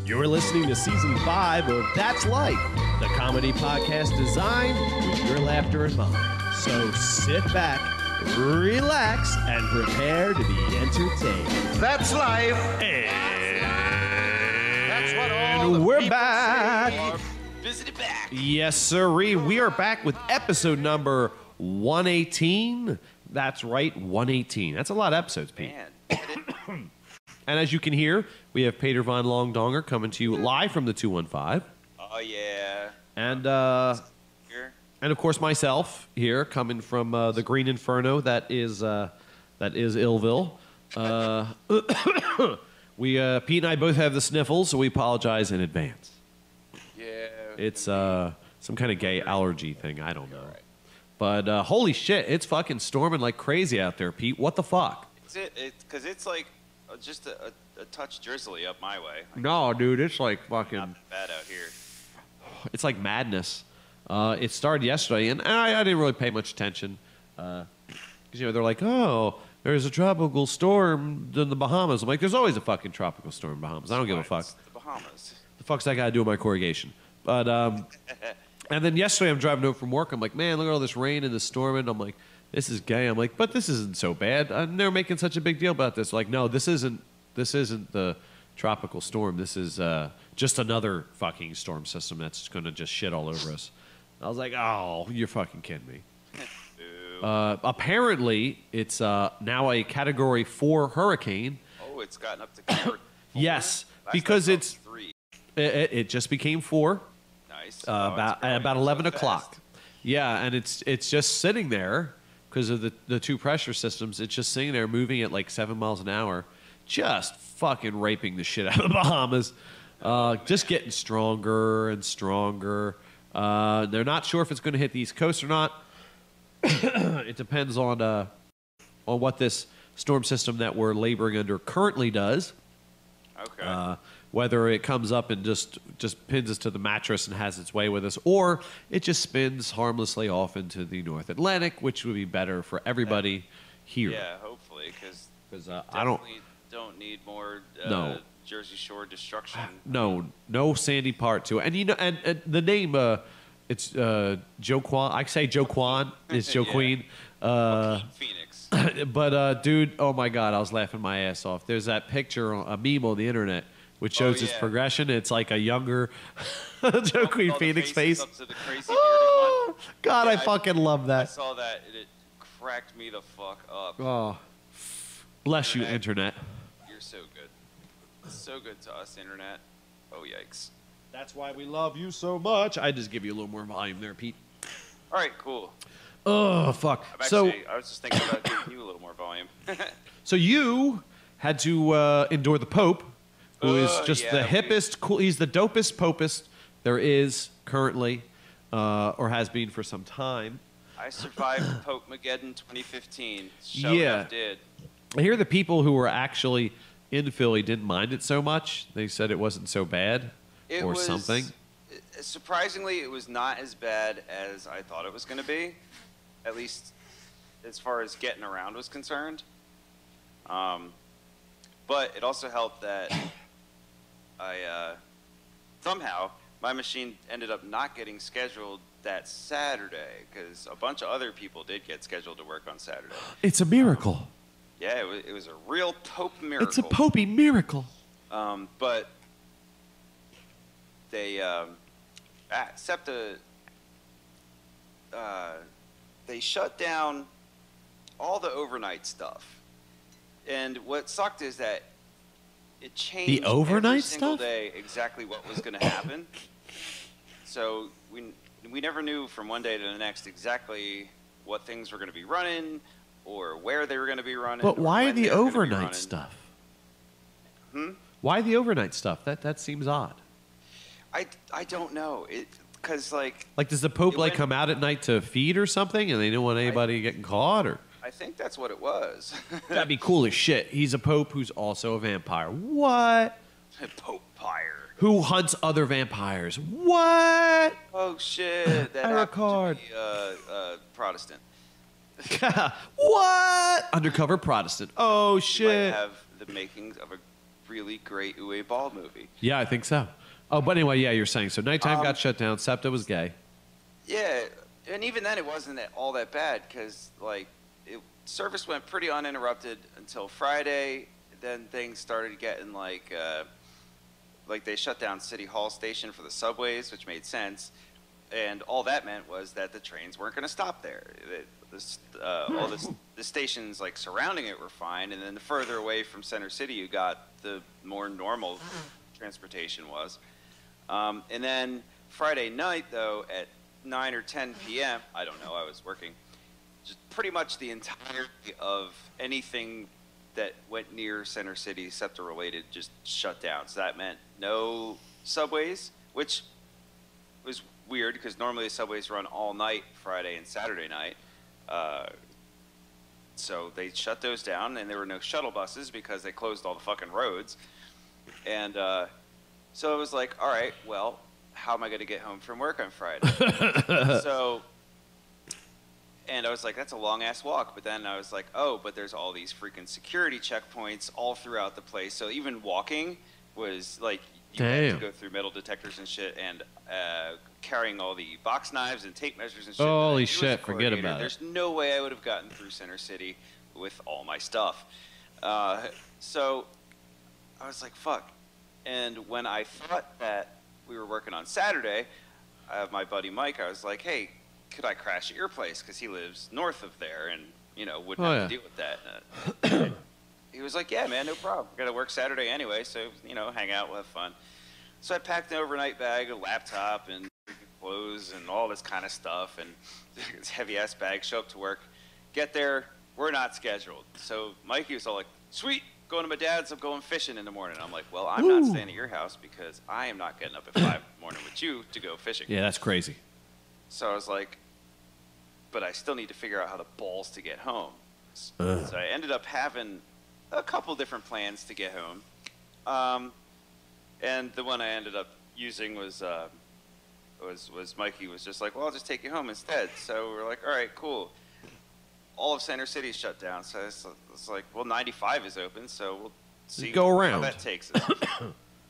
You're listening to Season 5 of That's Life, the comedy podcast designed with your laughter in mind. So sit back, relax, and prepare to be entertained. That's life. And That's what all the we're people back. say. Visit back. Yes, sirree. We are back with episode number 118. That's right, 118. That's a lot of episodes, Pete. Man. And as you can hear, we have Peter Von Longdonger coming to you live from the 215. Oh, yeah. And Here. and of course myself here coming from the Green Inferno that is Illville. We Pete and I both have the sniffles, so we apologize in advance. Yeah. It's some kind of gay allergy thing, I don't know. All right. But holy shit, it's fucking storming like crazy out there, Pete. What the fuck? Because it's like just a touch drizzly up my way. Like, No, dude, it's like fucking. not bad out here. It's like madness. It started yesterday, and I didn't really pay much attention. Because, they're like, oh, there's a tropical storm in the Bahamas. I'm like, there's always a fucking tropical storm in the Bahamas. I don't give a fuck. It's the Bahamas. The fuck's that got to do with my corrugation? But, and then yesterday I'm driving home from work. I'm like, man, look at all this rain and this storm. And I'm like, this is gay. I'm like, but this isn't so bad. They're making such a big deal about this. Like, no, this isn't the tropical storm. This is just another fucking storm system that's going to just shit all over us. I was like, oh, you're fucking kidding me. Apparently, it's now a Category 4 hurricane. Oh, it's gotten up to Category 4? Yes, Last because time it was it's 3. it just became 4 Nice. about 11 so o'clock. fast. Yeah, and it's just sitting there because of the two pressure systems. It's just sitting there moving at like 7 miles an hour, just fucking raping the shit out of the Bahamas. Just getting stronger and stronger. They're not sure if it's going to hit the East Coast or not. It depends on what this storm system that we're laboring under currently does. Okay. Whether it comes up and just pins us to the mattress and has its way with us, or it just spins harmlessly off into the North Atlantic, which would be better for everybody here. Yeah, hopefully, because I don't need more No. Jersey Shore destruction. no sandy part to it. And and the name it's Joe Quan. I say Joe Quan. It's Joe Yeah. Queen. Phoenix. But dude, oh my God, I was laughing my ass off. There's that picture, a meme on the internet, which shows its yeah. progression. It's like a younger Joe Queen All the Phoenix faces face. Up to the crazy bearded one. God, Yeah, I fucking love I that. saw that and it cracked me the fuck up. Oh, bless you, internet. You're so good. So good to us, internet. Oh, yikes. That's why we love you so much. I just give you a little more volume there, Pete. All right, cool. Oh, fuck. I was just thinking about giving you a little more volume. So you had to endure the Pope, who is just the yeah, hippest, cool. He's the dopest popest there is currently, or has been for some time. I survived Pope Mageddon 2015. Yeah. Enough did. I hear the people who were actually in Philly didn't mind it so much. They said it wasn't so bad, or something. Surprisingly, it was not as bad as I thought it was going to be, at least as far as getting around was concerned. But it also helped that somehow my machine ended up not getting scheduled that Saturday because a bunch of other people did get scheduled to work on Saturday. It's a miracle. Yeah, it was a real Pope miracle. It's a Popey miracle. But they SEPTA they shut down all the overnight stuff. And what sucked is that it changed The overnight every single stuff? day exactly what was going to happen. So we never knew from one day to the next exactly what things were going to be running or where they were going to be running. But or why when the they were gonna be overnight running. stuff? Hmm? Why the overnight stuff? That seems odd. I don't know. Because like Like, does the Pope It like went- come out at night to feed or something, and they don't want anybody getting caught? Or I think that's what it was. that'd be cool as shit. He's a Pope who's also a vampire. What? Pope Pyre. Who hunts other vampires? What? Oh shit! That Ira happened Card. to be Protestant. What? Undercover Protestant. Oh Might shit. have the makings of a really great Uwe Ball movie. Yeah, I think so. Oh, but anyway, yeah, you're saying so. Nighttime got shut down. SEPTA was gay. Yeah, and even then it wasn't all that bad because like service went pretty uninterrupted until Friday. Then things started getting like they shut down City Hall Station for the subways, which made sense. And all that meant was that the trains weren't going to stop there. The stations like surrounding it were fine, and then the further away from Center City you got, the more normal transportation was. And then Friday night, though, at 9 or 10 p.m., I don't know, I was working, just pretty much the entirety of anything that went near Center City, SEPTA related, just shut down. So that meant no subways, which was weird because normally the subways run all night Friday and Saturday night. So they shut those down, and there were no shuttle buses because they closed all the fucking roads. And so it was like, all right, well, how am I going to get home from work on Friday? And I was like, that's a long-ass walk. But then I was like, oh, but there's all these freaking security checkpoints all throughout the place. So even walking was like, you had to go through metal detectors and shit, and carrying all the box knives and tape measures and shit. Holy shit, forget about it. There's no way I would have gotten through Center City with all my stuff. So I was like, fuck. And when I thought that we were working on Saturday, my buddy Mike, I was like, hey, could I crash at your place? Because he lives north of there and, you know, wouldn't have to deal with that. He was like, yeah, man, no problem. Got to work Saturday anyway, so, you know, hang out, we'll have fun. So I packed an overnight bag, a laptop, and clothes, and all this kind of stuff, and this heavy-ass bag, show up to work. Get there, we're not scheduled. So Mikey was all like, sweet, going to my dad's, I'm going fishing in the morning. I'm like, well, I'm not staying at your house because I am not getting up at 5 in the morning with you to go fishing. Yeah, that's crazy. So I was like, but I still need to figure out how the balls to get home. So I ended up having a couple different plans to get home. And the one I ended up using was Mikey was just like, well, I'll just take you home instead. So we're like, all right, cool. All of Center City shut down. So it's like, well, 95 is open, so we'll see how that takes us.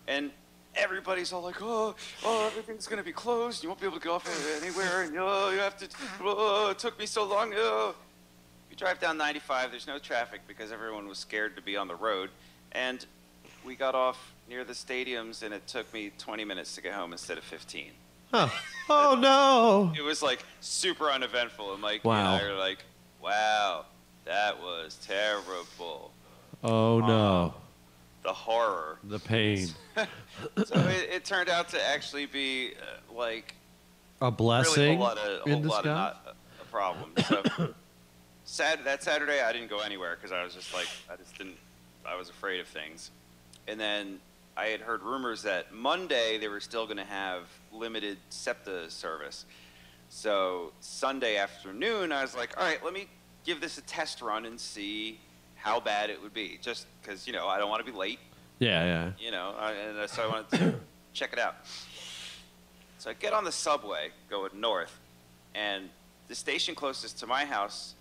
And everybody's all like, oh, everything's going to be closed. You won't be able to go off anywhere. And, you have to, it took me so long. You drive down 95, there's no traffic because everyone was scared to be on the road. And we got off near the stadiums, and it took me 20 minutes to get home instead of 15. Huh. Oh, no. It was, like, super uneventful. And Mikey and I are like, wow, that was terrible. Oh, no. The horror. The pain. So it turned out to actually be, like... a blessing really a whole lot of not a problem. So that Saturday, I didn't go anywhere because I was just like, I was afraid of things. And then I had heard rumors that Monday they were still going to have limited SEPTA service. So Sunday afternoon, I was like, all right, let me give this a test run and see how bad it would be. Just because, you know, I don't want to be late. Yeah. You know, and so I wanted to check it out. So I get on the subway going north, and the station closest to my house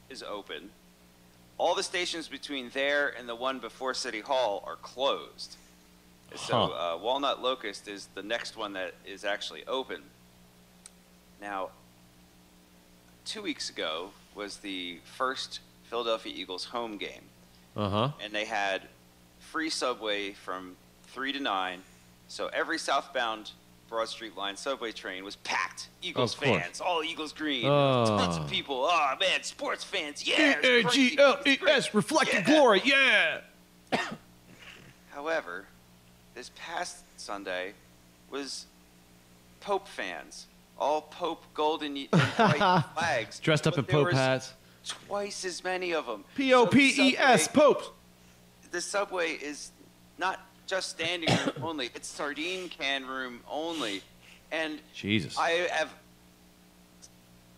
is open. All the stations between there and the one before City Hall are closed. So Walnut Locust is the next one that is actually open. Now, 2 weeks ago was the first Philadelphia Eagles home game. And they had free subway from 3 to 9. So every southbound Broad Street Line subway train was packed. Eagles fans, all Eagles green. Tons of people. Oh, man, sports fans. Yeah. E-A-G-L-E-S, reflected glory. Yeah. However, this past Sunday was Pope fans. All Pope golden and white flags. Dressed up in Pope hats. Twice as many of them. P-O-P-E-S, Popes. The subway is not just standing room only. It's sardine can room only. And Jesus. I have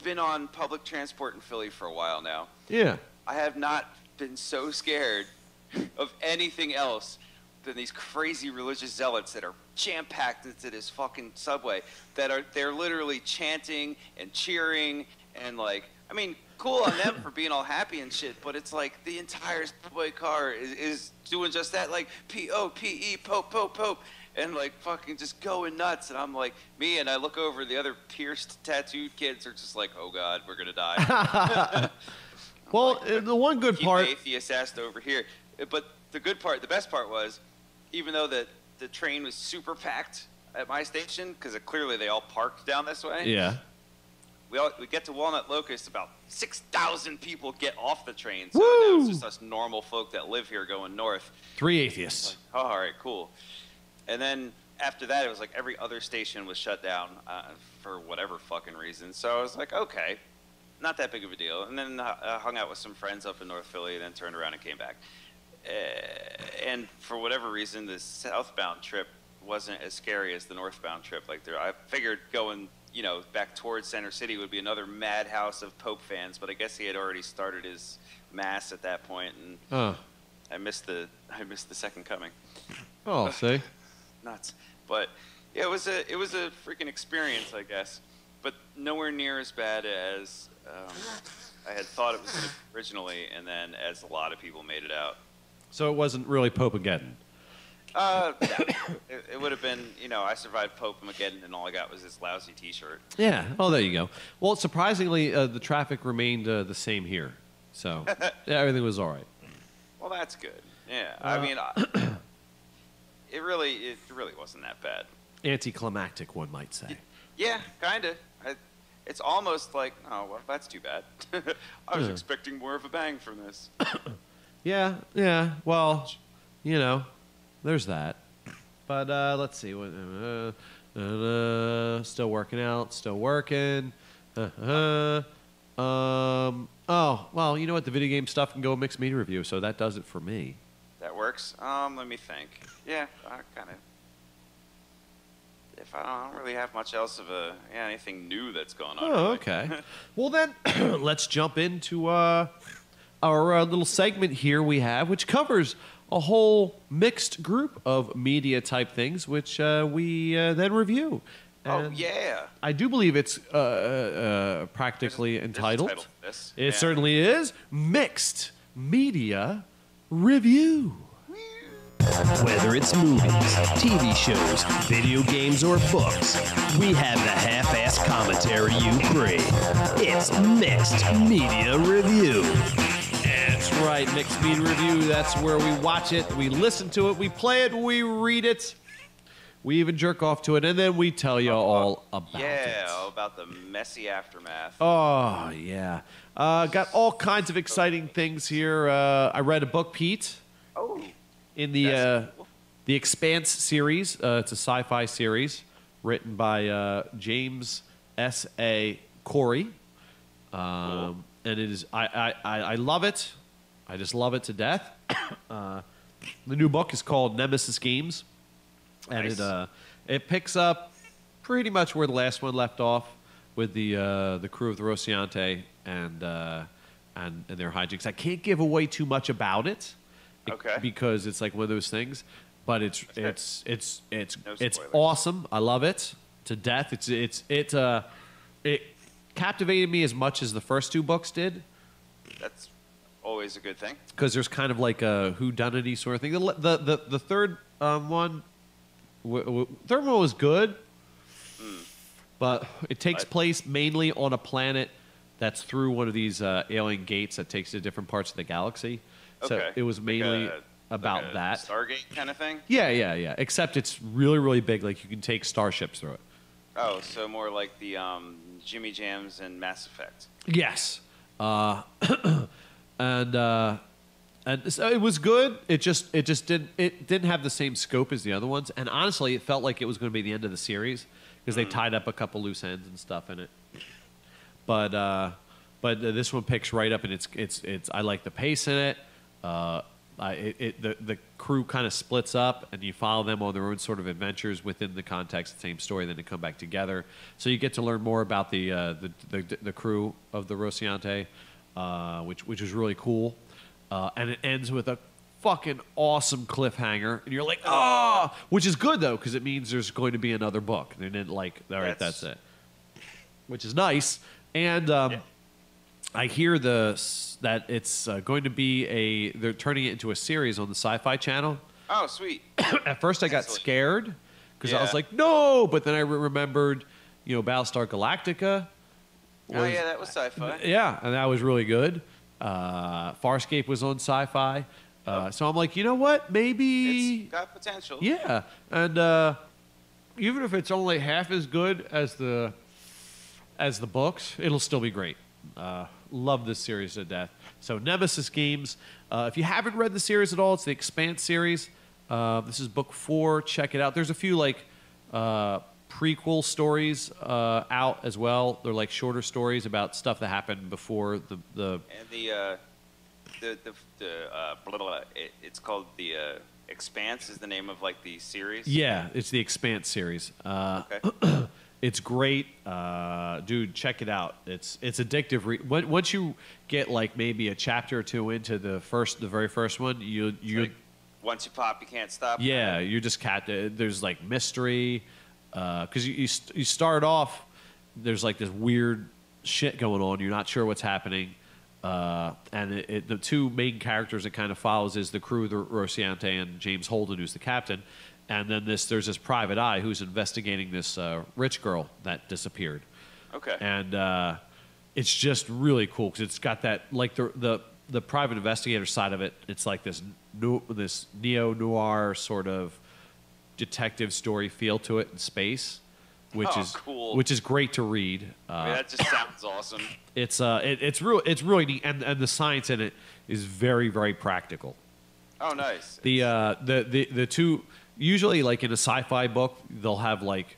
been on public transport in Philly for a while now. Yeah. I have not been so scared of anything else than these crazy religious zealots that are jam-packed into this fucking subway they're literally chanting and cheering and like, I mean, cool on them for being all happy and shit, but it's like the entire subway car is doing just that, like P-O-P-E, Pope, Pope, Pope, and like fucking just going nuts. And I'm like, and I look over, the other pierced, tattooed kids are just like, oh God, we're gonna die. Well, like, the one good keep part... the atheist ass over here. But the good part, the best part was, even though the train was super packed at my station, because clearly they all parked down this way. Yeah. We get to Walnut Locust, about 6,000 people get off the train. So Woo! now it's just us normal folk that live here going north. 3 atheists. Like, oh, all right, cool. And then after that, it was like every other station was shut down for whatever fucking reason. So I was like, okay, not that big of a deal. And then I hung out with some friends up in North Philly, and then turned around and came back. And for whatever reason, the southbound trip wasn't as scary as the northbound trip. Like I figured going, back towards Center City would be another madhouse of Pope fans, but I guess he had already started his mass at that point, and I missed the second coming. Oh, see, nuts. But yeah, it was a freaking experience, I guess, but nowhere near as bad as I had thought it was gonna be originally, and then as a lot of people made it out. So it wasn't really Pope-ageddon. It would have been, I survived Pope-mageddon, and all I got was this lousy T-shirt. Yeah. Oh, there you go. Well, surprisingly, the traffic remained the same here, so yeah, everything was all right. Well, that's good. Yeah. I mean, it really wasn't that bad. Anticlimactic, one might say. Yeah, kind of. It's almost like, oh, well, that's too bad. I was expecting more of a bang from this. Yeah. Well, there's that. But let's see. Still working out. Still working. Oh, well, you know what? The video game stuff can go mixed media review, so that does it for me. That works. Let me think. Yeah, I kind of. If I don't really have much else of anything new that's going on. Oh, really. okay. Well, then, let's jump into our little segment here we have, which covers a whole mixed group of media type things, which we then review. And oh, yeah. I do believe it's practically entitled. There's a title for this. It certainly is. Mixed Media Review. Whether it's movies, TV shows, video games, or books, we have the half-assed commentary you crave. It's Mixed Media Review. That's right, Mixed Media Review. That's where we watch it, we listen to it, we play it, we read it, we even jerk off to it, and then we tell you all about it. Yeah, all about the messy aftermath. Oh, yeah. Got all kinds of exciting things here. I read a book, Pete. Oh. In the Expanse series. It's a sci-fi series written by James S.A. Corey. Cool. And it is I love it. I just love it to death. The new book is called Nemesis Games. And Nice. it picks up pretty much where the last one left off with the crew of the Rocinante and their hijinks. I can't give away too much about it. Okay. Because it's like one of those things, but it's spoilers. awesome. I love it to death. It captivated me as much as the first two books did. That's always a good thing. Because there's kind of like a whodunity sort of thing. The third one, third one was good, but it takes place mainly on a planet that's through one of these alien gates that takes you to different parts of the galaxy. So Okay. it was mainly Like about like a that. Stargate kind of thing? Yeah. Except it's really, really big. Like you can take starships through it. Oh, so more like the Jimmy Jams and Mass Effect. Yes. And so it was good. It didn't have the same scope as the other ones. And honestly, it felt like it was going to be the end of the series because they tied up a couple loose ends and stuff in it. But this one picks right up, and it's. I like the pace in it. The crew kind of splits up, and you follow them on their own sort of adventures within the context of the same story. Then they come back together, so you get to learn more about the crew of the Rocinante, which is really cool. And it ends with a fucking awesome cliffhanger, and you're like, oh, which is good though, because it means there's going to be another book. They didn't like, all right, that's it, which is nice. And I hear that it's going to be they're turning it into a series on the Sci-Fi Channel. Oh, sweet. At first, I got Excellent. scared because I was Yeah. like, no, but then I remembered, Battlestar Galactica. Oh yeah, that was sci-fi. Yeah, and that was really good. Farscape was on Sci-Fi. So I'm like, you know what? Maybe It's got potential. yeah, and even if it's only half as good as the books, it'll still be great. Love this series to death. So Nemesis Games. If you haven't read the series at all, it's the Expanse series. This is book 4. Check it out. There's a few prequel stories out as well. They're like shorter stories about stuff that happened before the And blah, blah, blah, it's called the Expanse is the name of like the series. Yeah, it's the Expanse series. Okay. It's great, dude. Check it out. It's addictive. Once you get like maybe a chapter or two into the very first one, you Like, once you pop, you can't stop. yeah, you're just there's like mystery, because you start off, there's like this weird shit going on. You're not sure what's happening, and the two main characters it kind of follows is the crew, the Rociante and James Holden, who's the captain. And then there's this private eye who's investigating this rich girl that disappeared. Okay. And it's just really cool because it's got that like the private investigator side of it. It's like this neo noir sort of detective story feel to it in space, which Oh, is cool. which is great to read. I mean, that just sounds awesome. It's really neat, and the science in it is very, very practical. Oh, nice. The two, usually like in a sci-fi book, they'll have like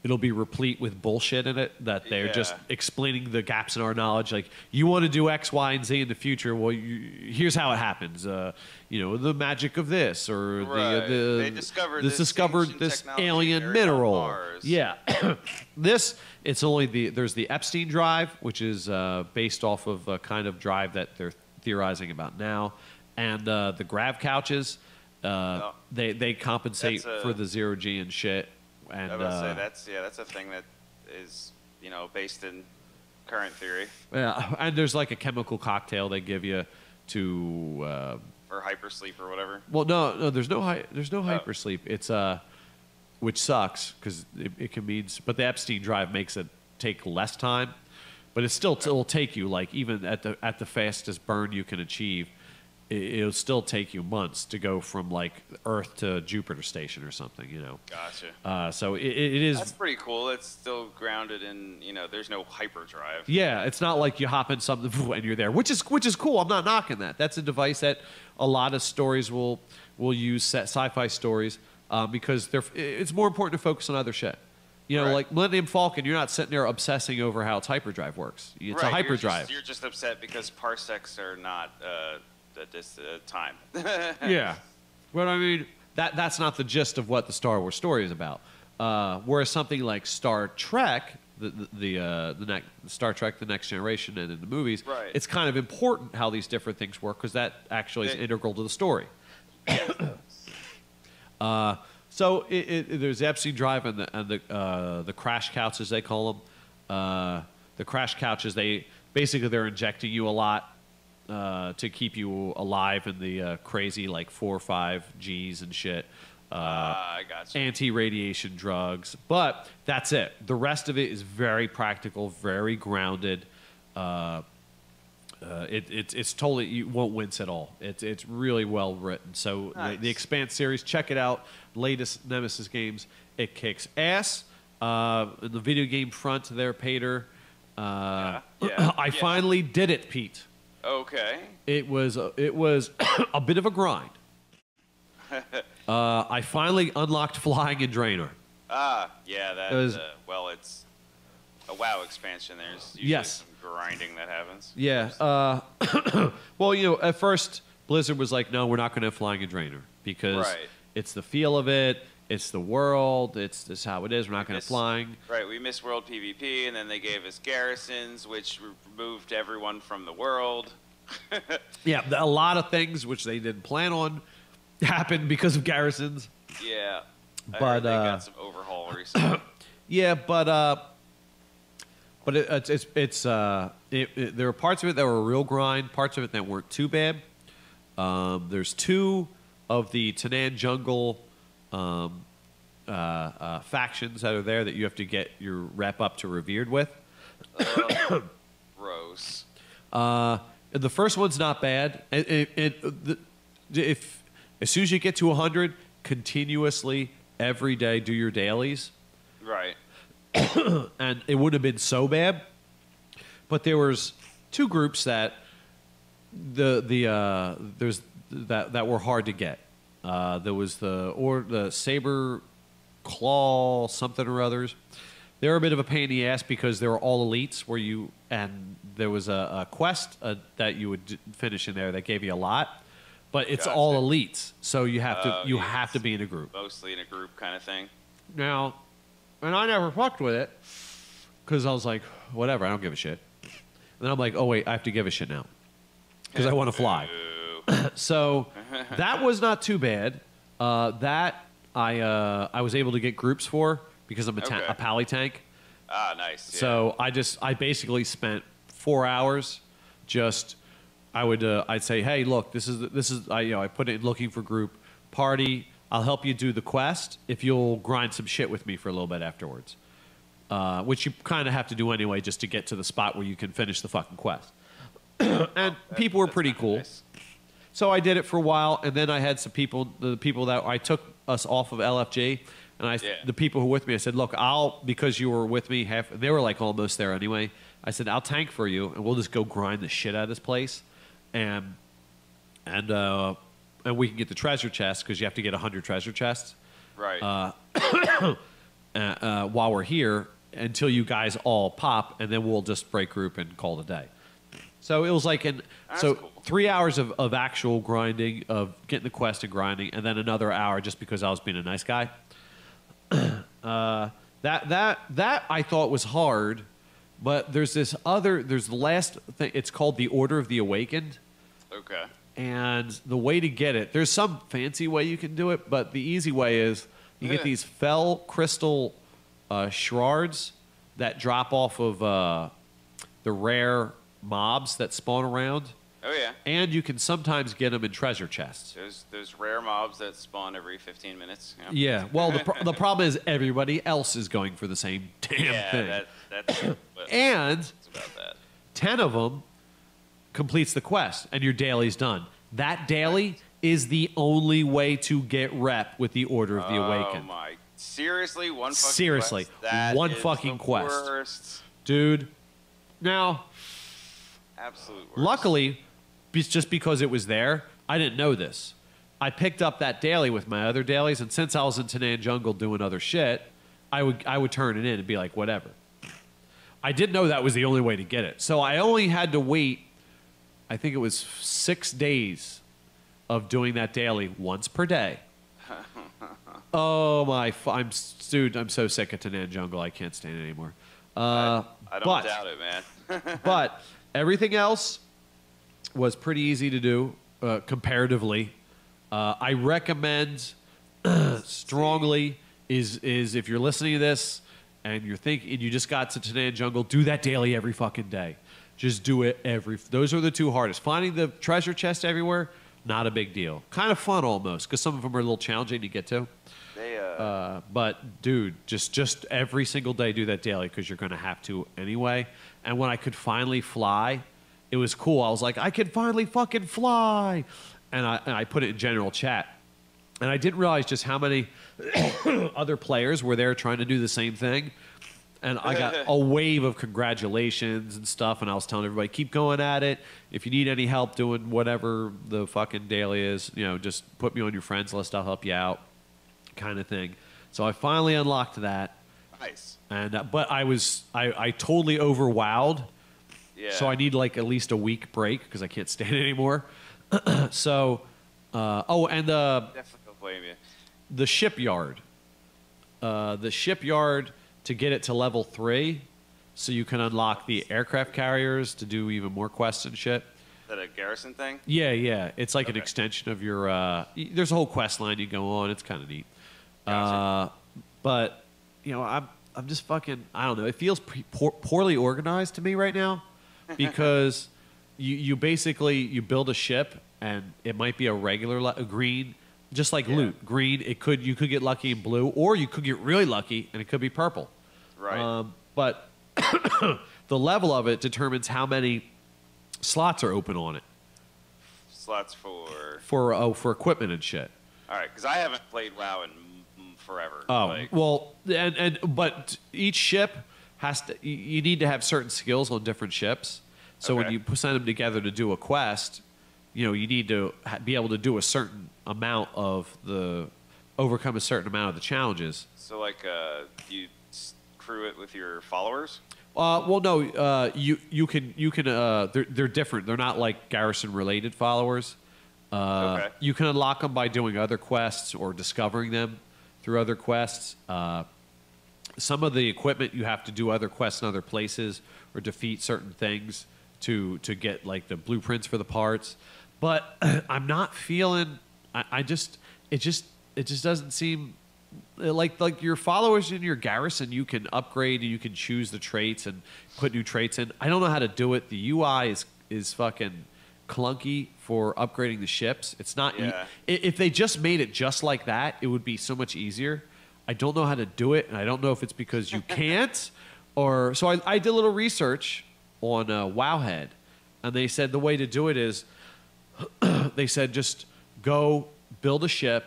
it'll be replete with bullshit in it that they're just Yeah. explaining the gaps in our knowledge. Like, you want to do X, Y, and Z in the future. Well, here's how it happens. The magic of this, or Right. They discovered this ancient this technology alien area on mineral. Mars. Yeah, it's only there's the Epstein drive, which is based off of a kind of drive that they're theorizing about now, and the grav couches. They compensate That's for the zero G and shit. And I was gonna say that's a thing that is based in current theory yeah, and there's like a chemical cocktail they give you to. or hypersleep or whatever. Well, no, there's no hypersleep. It's which sucks because it can mean. But the Epstein drive makes it take less time, but it'll take you like even at the fastest burn you can achieve. It'll still take you months to go from like Earth to Jupiter station or something, Gotcha. So it is. That's pretty cool. It's still grounded in there's no hyperdrive. Yeah, it's not like you hop in something and you're there, which is cool. I'm not knocking that. That's a device that a lot of stories will use, sci-fi stories, because it's more important to focus on other shit. Right. Like Millennium Falcon, you're not sitting there obsessing over how its hyperdrive works. It's a hyperdrive. You're just upset because parsecs are not this time. Yeah, but I mean that's not the gist of what the Star Wars story is about. Whereas something like Star Trek, the Star Trek: The Next Generation, and in the movies, Right. it's kind of important how these different things work because that actually is integral to the story. So there's the Epstein drive and the crash couches they call them. The crash couches they're injecting you a lot. To keep you alive in the crazy like 4 or 5 Gs and shit. I got you. Anti-radiation drugs, but that's it. The rest of it is very practical, very grounded. It's totally, you won't wince at all. It's really well written. So Nice. the Expanse series, check it out. Latest Nemesis Games, it kicks ass. In the video game front, there, Pater. I finally did it, Pete. Okay. It was a bit of a grind. I finally unlocked flying in Dreanor. Yeah, that It was- it's a WoW expansion. There's usually Yes. some grinding that happens. Yeah. Well, at first Blizzard was like, "No, we're not going to have flying in Draenor because Right. it's the feel of it, it's the world, it's how it is. We're not going to have flying." Right, we missed World PvP, and then they gave us garrisons, which removed everyone from the world. Yeah, a lot of things which they didn't plan on happened because of garrisons. Yeah. I But, heard they got some overhaul recently. Yeah, but but there were parts of it that were a real grind, parts of it that weren't too bad. There's 2 of the Tanan Jungle factions that are there that you have to get your rep up to revered with. Gross. The first one's not bad. If as soon as you get to 100, continuously every day do your dailies, Right. and it wouldn't have been so bad. But there was 2 groups that that were hard to get. There was the saber claw something or others. They were a bit of a pain in the ass because they were all elites and there was a quest that you would finish in there that gave you a lot, but it's all elites, so you have to be in a group. Mostly in a group kind of thing. Now, and I never fucked with it because I was like, whatever, I don't give a shit. And then I'm like, oh wait, I have to give a shit now because I want to fly. So that was not too bad. That I was able to get groups for because I'm a pally tank. Ah, nice. Yeah. So I basically spent 4 hours I'd say, hey, look, this is I put it in looking for group party. I'll help you do the quest if you'll grind some shit with me for a little bit afterwards, which you kind of have to do anyway just to get to the spot where you can finish the fucking quest. And people were pretty cool. Nice. So I did it for a while, and then I had some people, the people that I took us off of LFG, and the people who were with me, I said, look, because you were with me, they were like almost there anyway. I said, I'll tank for you, and we'll just go grind the shit out of this place, and we can get the treasure chest because you have to get 100 treasure chests. Right. While we're here, until you guys all pop, and then we'll just break group and call it a day. So it was like cool. 3 hours of actual grinding, of getting the quest and grinding, and then another hour just because I was being a nice guy. That I thought was hard, but there's the last thing. It's called the Order of the Awakened. Okay. And the way to get it, there's some fancy way you can do it, but the easy way is you get these fell crystal shards that drop off of the rare mobs that spawn around. Oh yeah. And you can sometimes get them in treasure chests. There's rare mobs that spawn every 15 minutes. Yeah. Well, the problem is everybody else is going for the same damn thing. And it's about that. 10 of them completes the quest, and your daily's done. That daily is the only way to get rep with the Order of the Awakened. Oh my! Seriously, one fucking Seriously, quest? That one is fucking the quest, worst. dude. Now, Absolute worst. luckily, just because it was there, I didn't know this. I picked up that daily with my other dailies, and since I was in Tanan Jungle doing other shit, I would turn it in and be like, whatever. I didn't know that was the only way to get it, so I only had to wait. I think it was 6 days of doing that daily once per day. Oh my! I'm so sick of Tanan Jungle. I can't stand it anymore. I don't doubt it, man. But everything else was pretty easy to do comparatively. I recommend strongly is if you're listening to this and you're thinking and you just got to Tanan Jungle, do that daily every fucking day. Just do it those are the 2 hardest. Finding the treasure chest everywhere, not a big deal. Kind of fun almost, because some of them are a little challenging to get to. But dude, just every single day do that daily because you're going to have to anyway. And when I could finally fly, it was cool. I was like, I can finally fucking fly. And I put it in general chat. And I didn't realize just how many other players were there trying to do the same thing. And I got a wave of congratulations and stuff, and I was telling everybody, keep going at it. If you need any help doing whatever the fucking daily is, just put me on your friends list. I'll help you out, kind of thing. So I finally unlocked that. Nice. And but I totally overwowed. Yeah. So I need like at least a week break because I can't stand it anymore. So, and Definitely don't blame you. the shipyard. The shipyard. To get it to level 3, so you can unlock the aircraft carriers to do even more quests and shit. Is that a garrison thing? Yeah. It's like an extension of your... there's a whole quest line you go on. It's kind of neat. Gotcha. But, I'm just fucking, I don't know. It feels poorly organized to me right now because you basically, you build a ship and it might be a regular a green, just like loot. Green, you could get lucky in blue, or you could get really lucky and it could be purple. Right. But the level of it determines how many slots are open on it. Slots for equipment and shit. All right, because I haven't played WoW in forever. Well, but each ship has to. You need to have certain skills on different ships. So when you send them together to do a quest, you need to be able to do a certain amount of overcome a certain amount of the challenges. So you crew it with your followers. Well, no, you can. They're different. They're not like garrison related followers. You can unlock them by doing other quests or discovering them through other quests. Some of the equipment you have to do other quests in other places or defeat certain things to get like the blueprints for the parts. But I'm not feeling. It just doesn't seem. Like your followers in your garrison, you can upgrade and you can choose the traits and put new traits in. I don't know how to do it. The UI is fucking clunky for upgrading the ships. It's not. If they just made it just like that, it would be so much easier. I don't know how to do it, and I don't know if it's because you can't, or so. I did a little research on Wowhead, and they said the way to do it is, they said just go build a ship.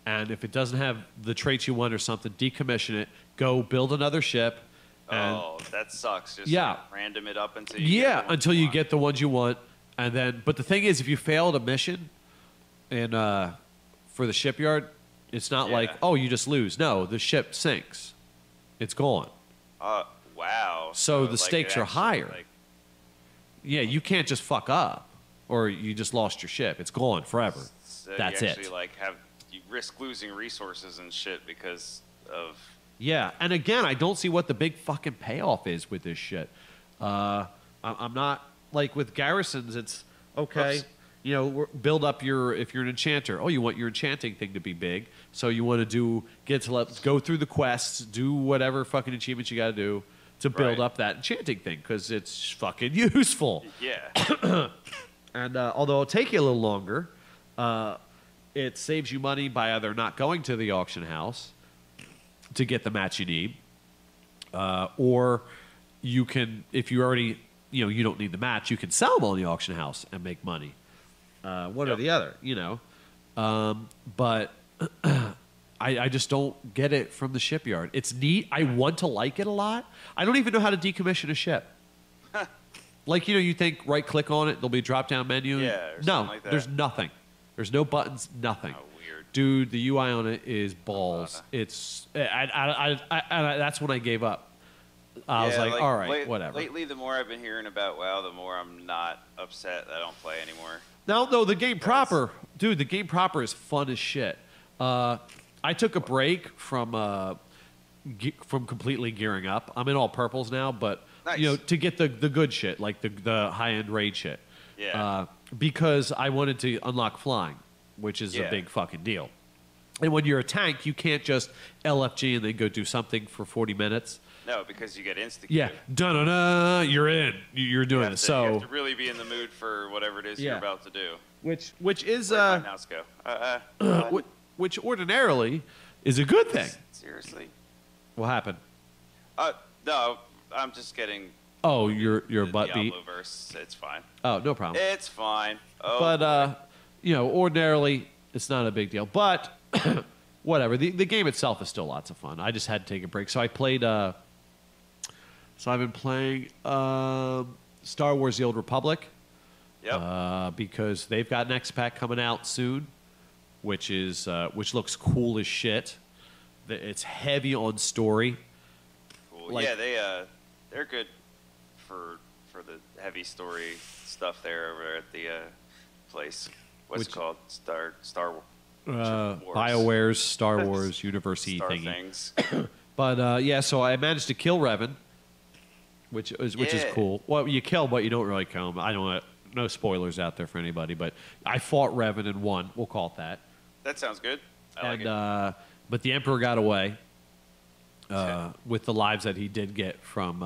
And if it doesn't have the traits you want or something, decommission it. Go build another ship. That sucks. Just random it up until you get the ones you want. And then, but the thing is, if you failed a mission, and for the shipyard, it's not like you just lose. No, the ship sinks. It's gone. Wow. So the stakes are higher. You can't just fuck up, or you just lost your ship. It's gone forever. So that's you actually, it. You risk losing resources and shit because of... Yeah, and again, I don't see what the big fucking payoff is with this shit. I'm not... Like, with garrisons, it's, okay, build up if you're an enchanter. Oh, you want your enchanting thing to be big, so you want to go through the quests, do whatever fucking achievements you got to do to build up that enchanting thing, because it's fucking useful. Yeah. And although it'll take you a little longer... it saves you money by either not going to the auction house to get the mats you need, or you can, if you already, you don't need the mats, you can sell them on the auction house and make money. One or the other, But I just don't get it from the shipyard. It's neat. I want to like it a lot. I don't even know how to decommission a ship. Like, you think right-click on it, there'll be a drop-down menu. Yeah, or no, like that. There's nothing. There's no buttons, nothing. Oh, weird. Dude, the UI on it is balls. It's that's when I gave up. I was like, all right, whatever. Lately, the more I've been hearing about WoW, the more I'm not upset that I don't play anymore. No, the game proper, dude, the game proper is fun as shit. I took a break from completely gearing up. I'm in all purples now, but to get the good shit, like the high-end raid shit. Yeah. Because I wanted to unlock flying, which is a big fucking deal. And when you're a tank, you can't just LFG and then go do something for 40 minutes. No, because you get insta-queued. Yeah, dun-dun-dun, you're in. You're doing it. So you have to really be in the mood for whatever it is you're about to do. Which is where'd my mouse go? Which ordinarily is a good thing. Seriously. What happened? No, I'm just getting. Oh, your butt beat. Diablo-verse. It's fine. Oh, no problem. It's fine. Oh, but ordinarily it's not a big deal. But whatever. The game itself is still lots of fun. I just had to take a break, so I played. So I've been playing Star Wars: The Old Republic. Yep. Because they've got an X pack coming out soon, which looks cool as shit. It's heavy on story. Cool. Yeah, they're good for the heavy story stuff there over at the place. What's it called? Star Wars. BioWare's Star Wars University Star thingy. Things. But so I managed to kill Revan, which is cool. Well, you kill, but you don't really kill him. I don't. No spoilers out there for anybody, but I fought Revan and won. We'll call it that. That sounds good. I like it. But the Emperor got away. with the lives that he did get from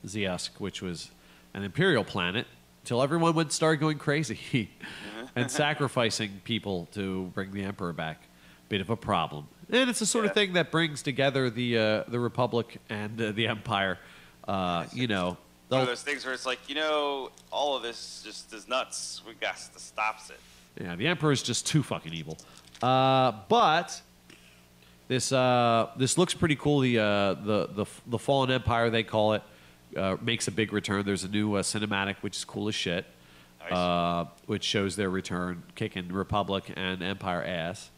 Zeosk, which was an imperial planet, until everyone started going crazy and sacrificing people to bring the emperor back. Bit of a problem. And it's the sort of thing that brings together the Republic and the Empire. You know, one of those things where it's like, you know, all of this just is nuts. We got to stop it. Yeah, the Emperor is just too fucking evil. But this looks pretty cool. The Fallen Empire, they call it, makes a big return. There's a new cinematic, which is cool as shit, nice. Which shows their return, kicking Republic and Empire ass,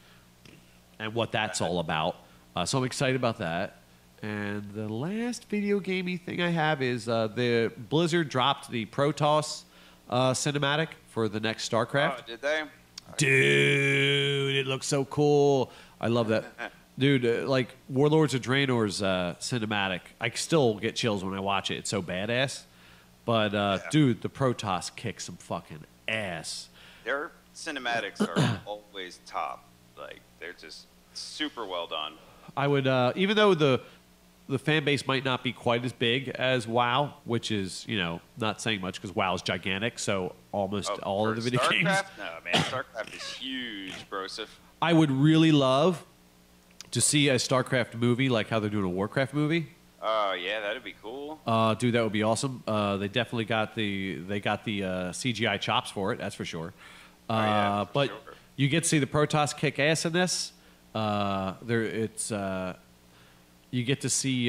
and what that's all about. So I'm excited about that. And the last video gamey thing I have is the Blizzard dropped the Protoss cinematic for the next StarCraft. Oh, did they? Dude, it looks so cool. I love that. Dude, like Warlords of Draenor's cinematic, I still get chills when I watch it. It's so badass. But, dude, the Protoss kicks some fucking ass. Their cinematics are always top. Like, they're just super well done. I would, even though the fan base might not be quite as big as WoW, which is, you know, not saying much because WoW is gigantic, so almost all of the video games. No, man, StarCraft is huge, brosif. I would really love to see a StarCraft movie like how they're doing a Warcraft movie. Oh, yeah, that'd be cool. Dude, that would be awesome. They definitely got the CGI chops for it, that's for sure. But sure. You get to see the Protoss kick ass in this. You get to see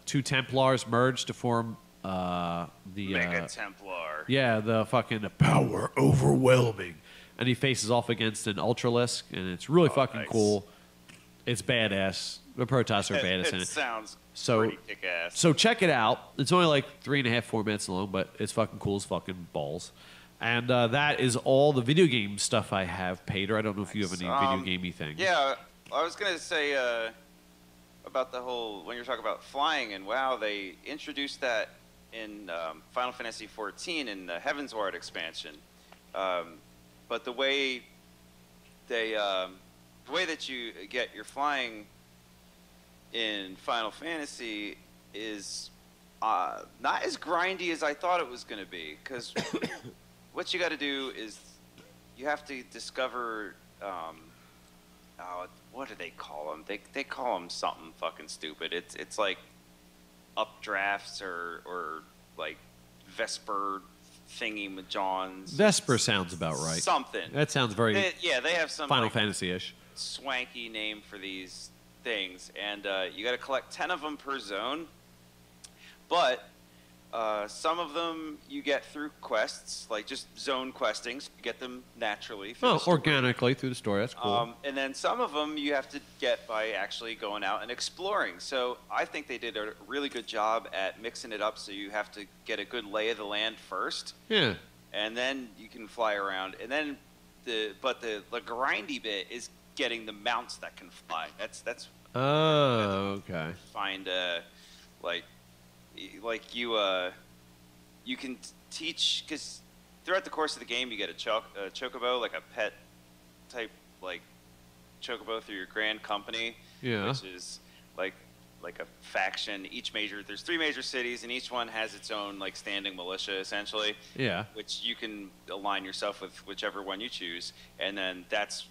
two Templars merge to form the Mega Templar. Yeah, the fucking power overwhelming, and he faces off against an Ultralisk, and it's really fucking nice. Cool. It's badass. The Protoss are badass in it. Sounds so pretty kick-ass. So check it out. It's only like 3.5, 4 minutes long, but it's fucking cool as fucking balls. And that is all the video game stuff I have, Pater. I don't know if you have any video gamey things. Yeah, I was gonna say about the whole when you're talking about flying and WoW, they introduced that in Final Fantasy XIV in the Heavensward expansion. But the way that you get your flying in Final Fantasy is not as grindy as I thought it was going to be. Because what you got to do is you have to discover. What do they call them? They call them something fucking stupid. It's like updrafts or like Vesper thingy-majons. Vesper sounds about right. Something. That sounds very they have some Final Fantasy-ish. Swanky name for these things, and you got to collect 10 of them per zone. But some of them you get through quests, like just zone questings. You get them naturally. Organically through the story. That's cool. And then some of them you have to get by actually going out and exploring. So I think they did a really good job at mixing it up. So you have to get a good lay of the land first. Yeah. And then you can fly around. And then the grindy bit is getting the mounts that can fly. That's. Oh, okay. Find you can teach, because throughout the course of the game you get a chocobo, like a pet type like chocobo through your grand company, which is like a faction. There's 3 major cities, and each one has its own like standing militia essentially, which you can align yourself with whichever one you choose, and then that's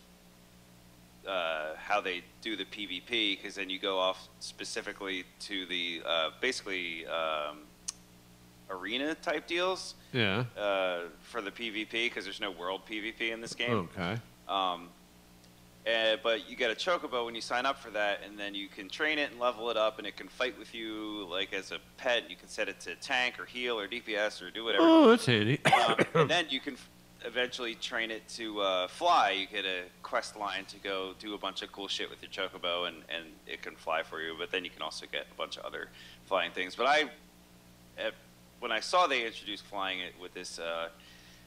how they do the PvP, because then you go off specifically to the arena type deals for the PvP, because there's no world PvP in this game. Okay. But you get a chocobo when you sign up for that, and then you can train it and level it up, and it can fight with you like as a pet. You can set it to tank or heal or DPS or do whatever. Oh, that's handy. And then you can eventually train it to fly. You get a quest line to go do a bunch of cool shit with your chocobo, and it can fly for you. But then you can also get a bunch of other flying things. But when I saw they introduced flying it with this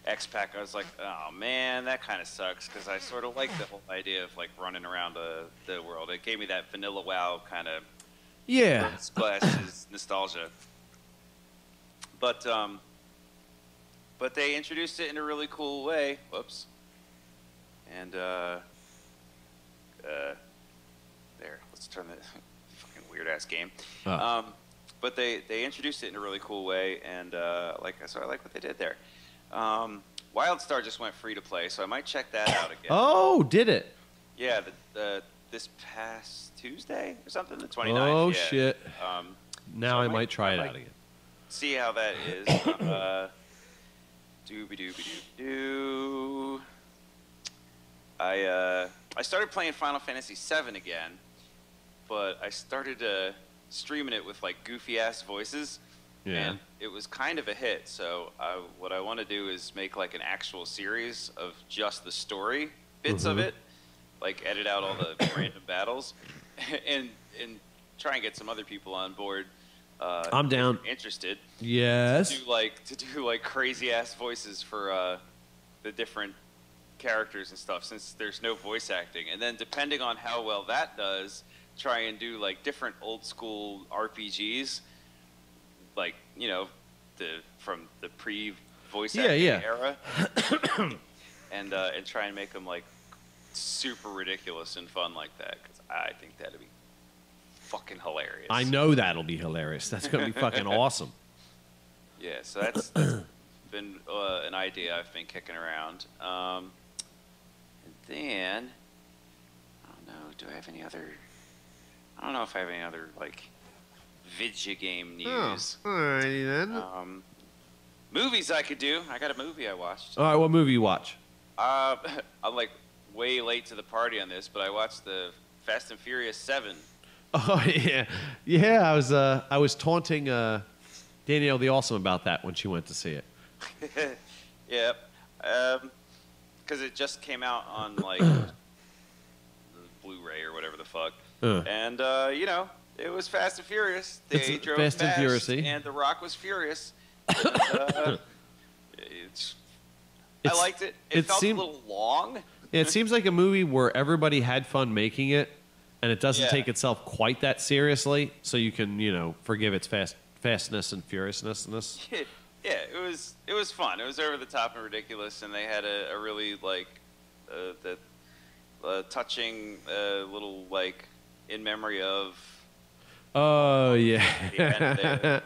X-Pack, I was like, oh man, that kind of sucks, because I sort of like the whole idea of like running around the world. It gave me that vanilla WoW kind of splashes nostalgia. But they introduced it in a really cool way. Whoops. And there, let's turn the fucking weird ass game. Oh. But they introduced it in a really cool way, and so I like what they did there. WildStar just went free to play, so I might check that out again. Oh, did it? Yeah, this past Tuesday or something, the 29th. Oh, yeah. shit. Now so I might try it out again. See how that is. Doo-be-doo-be-doo-doo. I started playing Final Fantasy VII again, but I started streaming it with like goofy ass voices, and it was kind of a hit. So what I want to do is make like an actual series of just the story bits of it, like edit out all the random battles, and try and get some other people on board. I'm down. Interested. Yes. To do like crazy ass voices for the different characters and stuff, since there's no voice acting. And then depending on how well that does, try and do like different old school RPGs, like from the pre voice acting era, and try and make them like super ridiculous and fun like that, because I think that'd be fucking hilarious. I know that'll be hilarious. That's going to be fucking awesome. Yeah, so that's been an idea I've been kicking around. And then, I don't know, do I have any other... I don't know if I have any other, like, video game news. Oh, alrighty then. Movies I could do. I got a movie I watched. All right, what movie you watch? I'm, like, way late to the party on this, but I watched the Fast and Furious 7. Oh yeah. I was taunting Danielle the Awesome about that when she went to see it. Yep, because it just came out on like the Blu-ray or whatever the fuck, and it was Fast and Furious. They drove fast and furious, and The Rock was furious. And, I liked it. It felt a little long. It seems like a movie where everybody had fun making it. And it doesn't take itself quite that seriously, so you can, forgive its fastness and furiousness. Yeah, it was fun. It was over the top and ridiculous, and they had a really like touching little like in memory of. Oh yeah.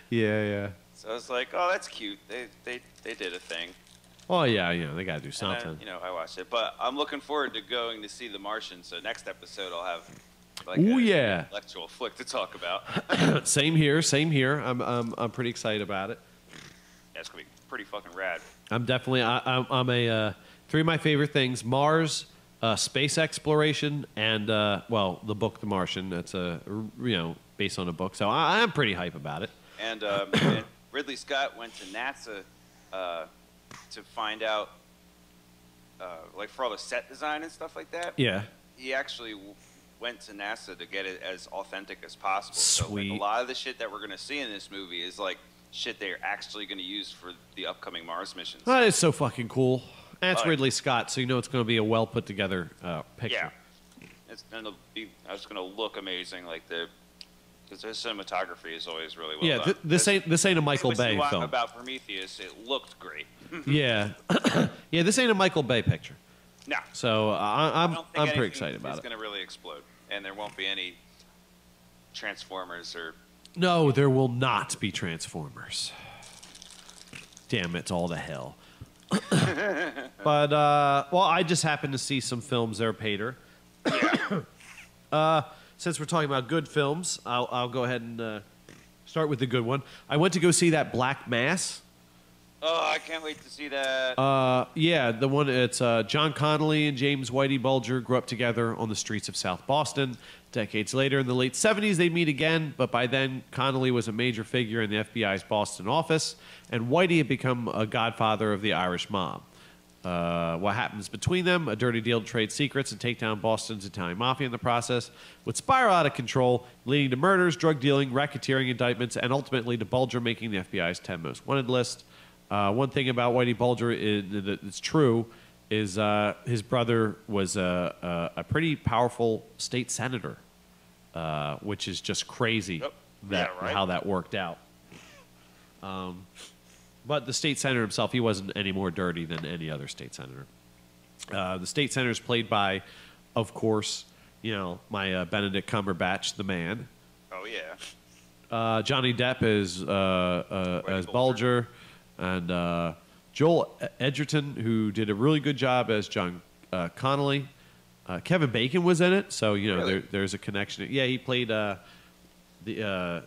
Yeah. So I was like, oh, that's cute. They did a thing. Oh yeah, they gotta do something. And then, I watched it, but I'm looking forward to going to see The Martian. So next episode, I'll have like an intellectual flick to talk about. Same here. I'm pretty excited about it. Yeah, it's gonna be pretty fucking rad. I'm definitely. I'm a three of my favorite things: Mars, space exploration, and the book The Martian. That's based on a book. So I'm pretty hype about it. And Ridley Scott went to NASA. To find out, like for all the set design and stuff like that. Yeah. He actually went to NASA to get it as authentic as possible. Sweet. So like, a lot of the shit that we're going to see in this movie is like shit they're actually going to use for the upcoming Mars missions. That is so fucking cool. That's Ridley Scott, so it's going to be a well put together picture. Yeah. It's going to be. It's going to look amazing. Like because the cinematography is always really well done. This ain't a Michael Bay film. About Prometheus, it looked great. Yeah, this ain't a Michael Bay picture. No. So I'm pretty excited about it. It's going to really explode, and there won't be any Transformers or. No, there will not be Transformers. Damn, it's all to hell. But I just happened to see some films there, Pater. Since we're talking about good films, I'll go ahead and start with the good one. I went to go see that Black Mass. Oh, I can't wait to see that. The one, it's John Connolly and James Whitey Bulger grew up together on the streets of South Boston. Decades later, in the late 70s, they meet again, but by then, Connolly was a major figure in the FBI's Boston office, and Whitey had become a godfather of the Irish mob. What happens between them, a dirty deal to trade secrets and take down Boston's Italian mafia in the process, would spiral out of control, leading to murders, drug dealing, racketeering indictments, and ultimately to Bulger making the FBI's 10 most wanted list. One thing about Whitey Bulger that's true is his brother was a pretty powerful state senator, which is just crazy how that worked out. But the state senator himself, he wasn't any more dirty than any other state senator. The state senator is played by, of course, my Benedict Cumberbatch, the man. Oh yeah. Johnny Depp is as Bulger, and Joel Edgerton, who did a really good job as John Connolly. Kevin Bacon was in it, so Really? there's a connection. Yeah, he played the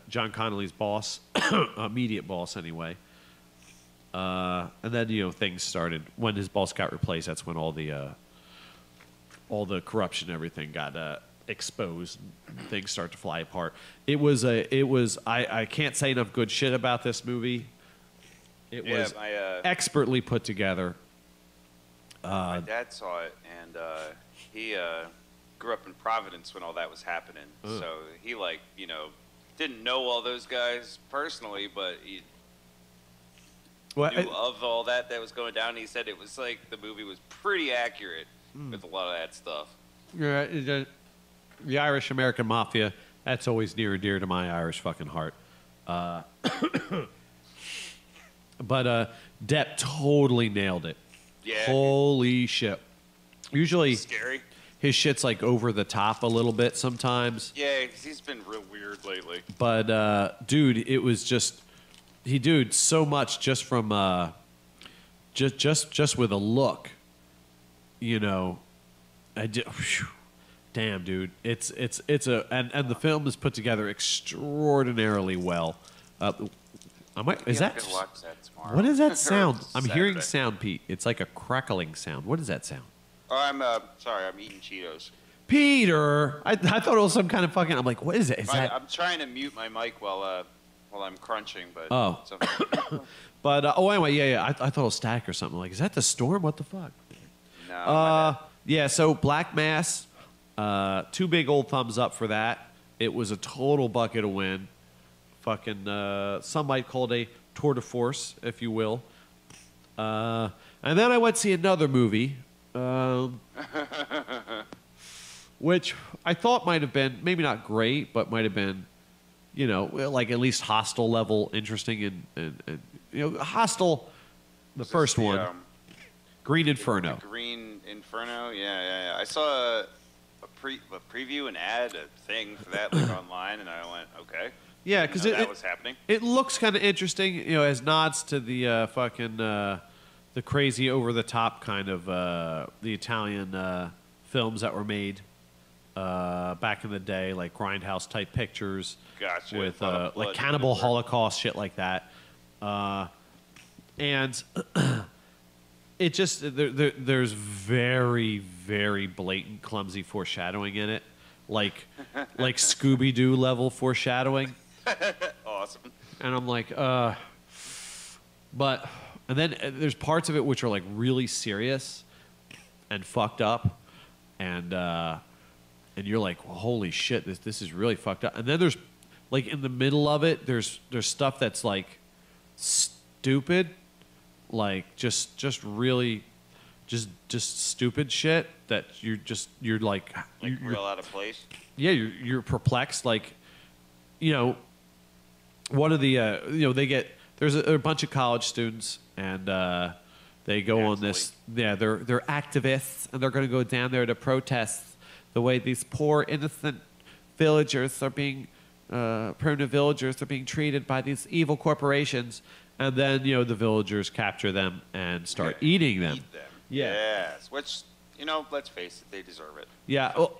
John Connolly's boss, immediate boss anyway. And then things started when his boss got replaced. That's when all the corruption and everything got exposed. And things start to fly apart. I can't say enough good shit about this movie. It was expertly put together. My dad saw it, and he grew up in Providence when all that was happening. So he didn't know all those guys personally, but he knew of all that was going down. He said it was like the movie was pretty accurate with a lot of that stuff. Yeah, the Irish American Mafia. That's always near and dear to my Irish fucking heart. But Depp totally nailed it. Yeah. Holy shit. Usually Scary. his shit's like over the top a little bit sometimes. Yeah, 'cause he's been real weird lately. But dude, it was just so much just from just with a look. Damn, dude. It's and the film is put together extraordinarily well. Is that gonna watch that tomorrow. what is that sound? I'm Saturday. hearing sound, Pete. It's like a crackling sound. What is that sound? Oh, I'm sorry. I'm eating Cheetos. Peter, I thought it was some kind of fucking. I'm like, what is it? Is that? I'm trying to mute my mic while I'm crunching, but Oh. But anyway, yeah. I thought it was static or something. Like, is that the storm? What the fuck? no. my bad. Yeah. So Black Mass, 2 big old thumbs up for that. It was a total bucket of win. Fucking some might call it a tour de force, if you will. And then I went to see another movie, which I thought might have been maybe not great, but might have been, like at least Hostel level interesting and Hostel, the first one, Green Inferno. Green Inferno. Yeah. I saw a preview, an ad, a thing for that online, and I went, okay. Yeah, because that was happening. It looks kind of interesting, as nods to the the crazy over the top kind of the Italian films that were made back in the day, like Grindhouse type pictures. Gotcha. With Blood like Cannibal everywhere. Holocaust shit like that, and it just there's very very blatant clumsy foreshadowing in it, like Scooby-Doo level foreshadowing. Awesome. And I'm like, and then there's parts of it which are like really serious and fucked up, and you're like, well, holy shit, this is really fucked up. And then there's like in the middle of it, there's stuff that's like stupid, like just really, just stupid shit that you're like Real out of place. yeah, you're perplexed, like, one of the there's a bunch of college students, and they go on this, they're activists, and they're going to go down there to protest the way these poor innocent villagers are being primitive villagers are being treated by these evil corporations, and then the villagers capture them and start eating them. Eat them. Yeah. Yes. Which, let's face it, they deserve it. Yeah, well,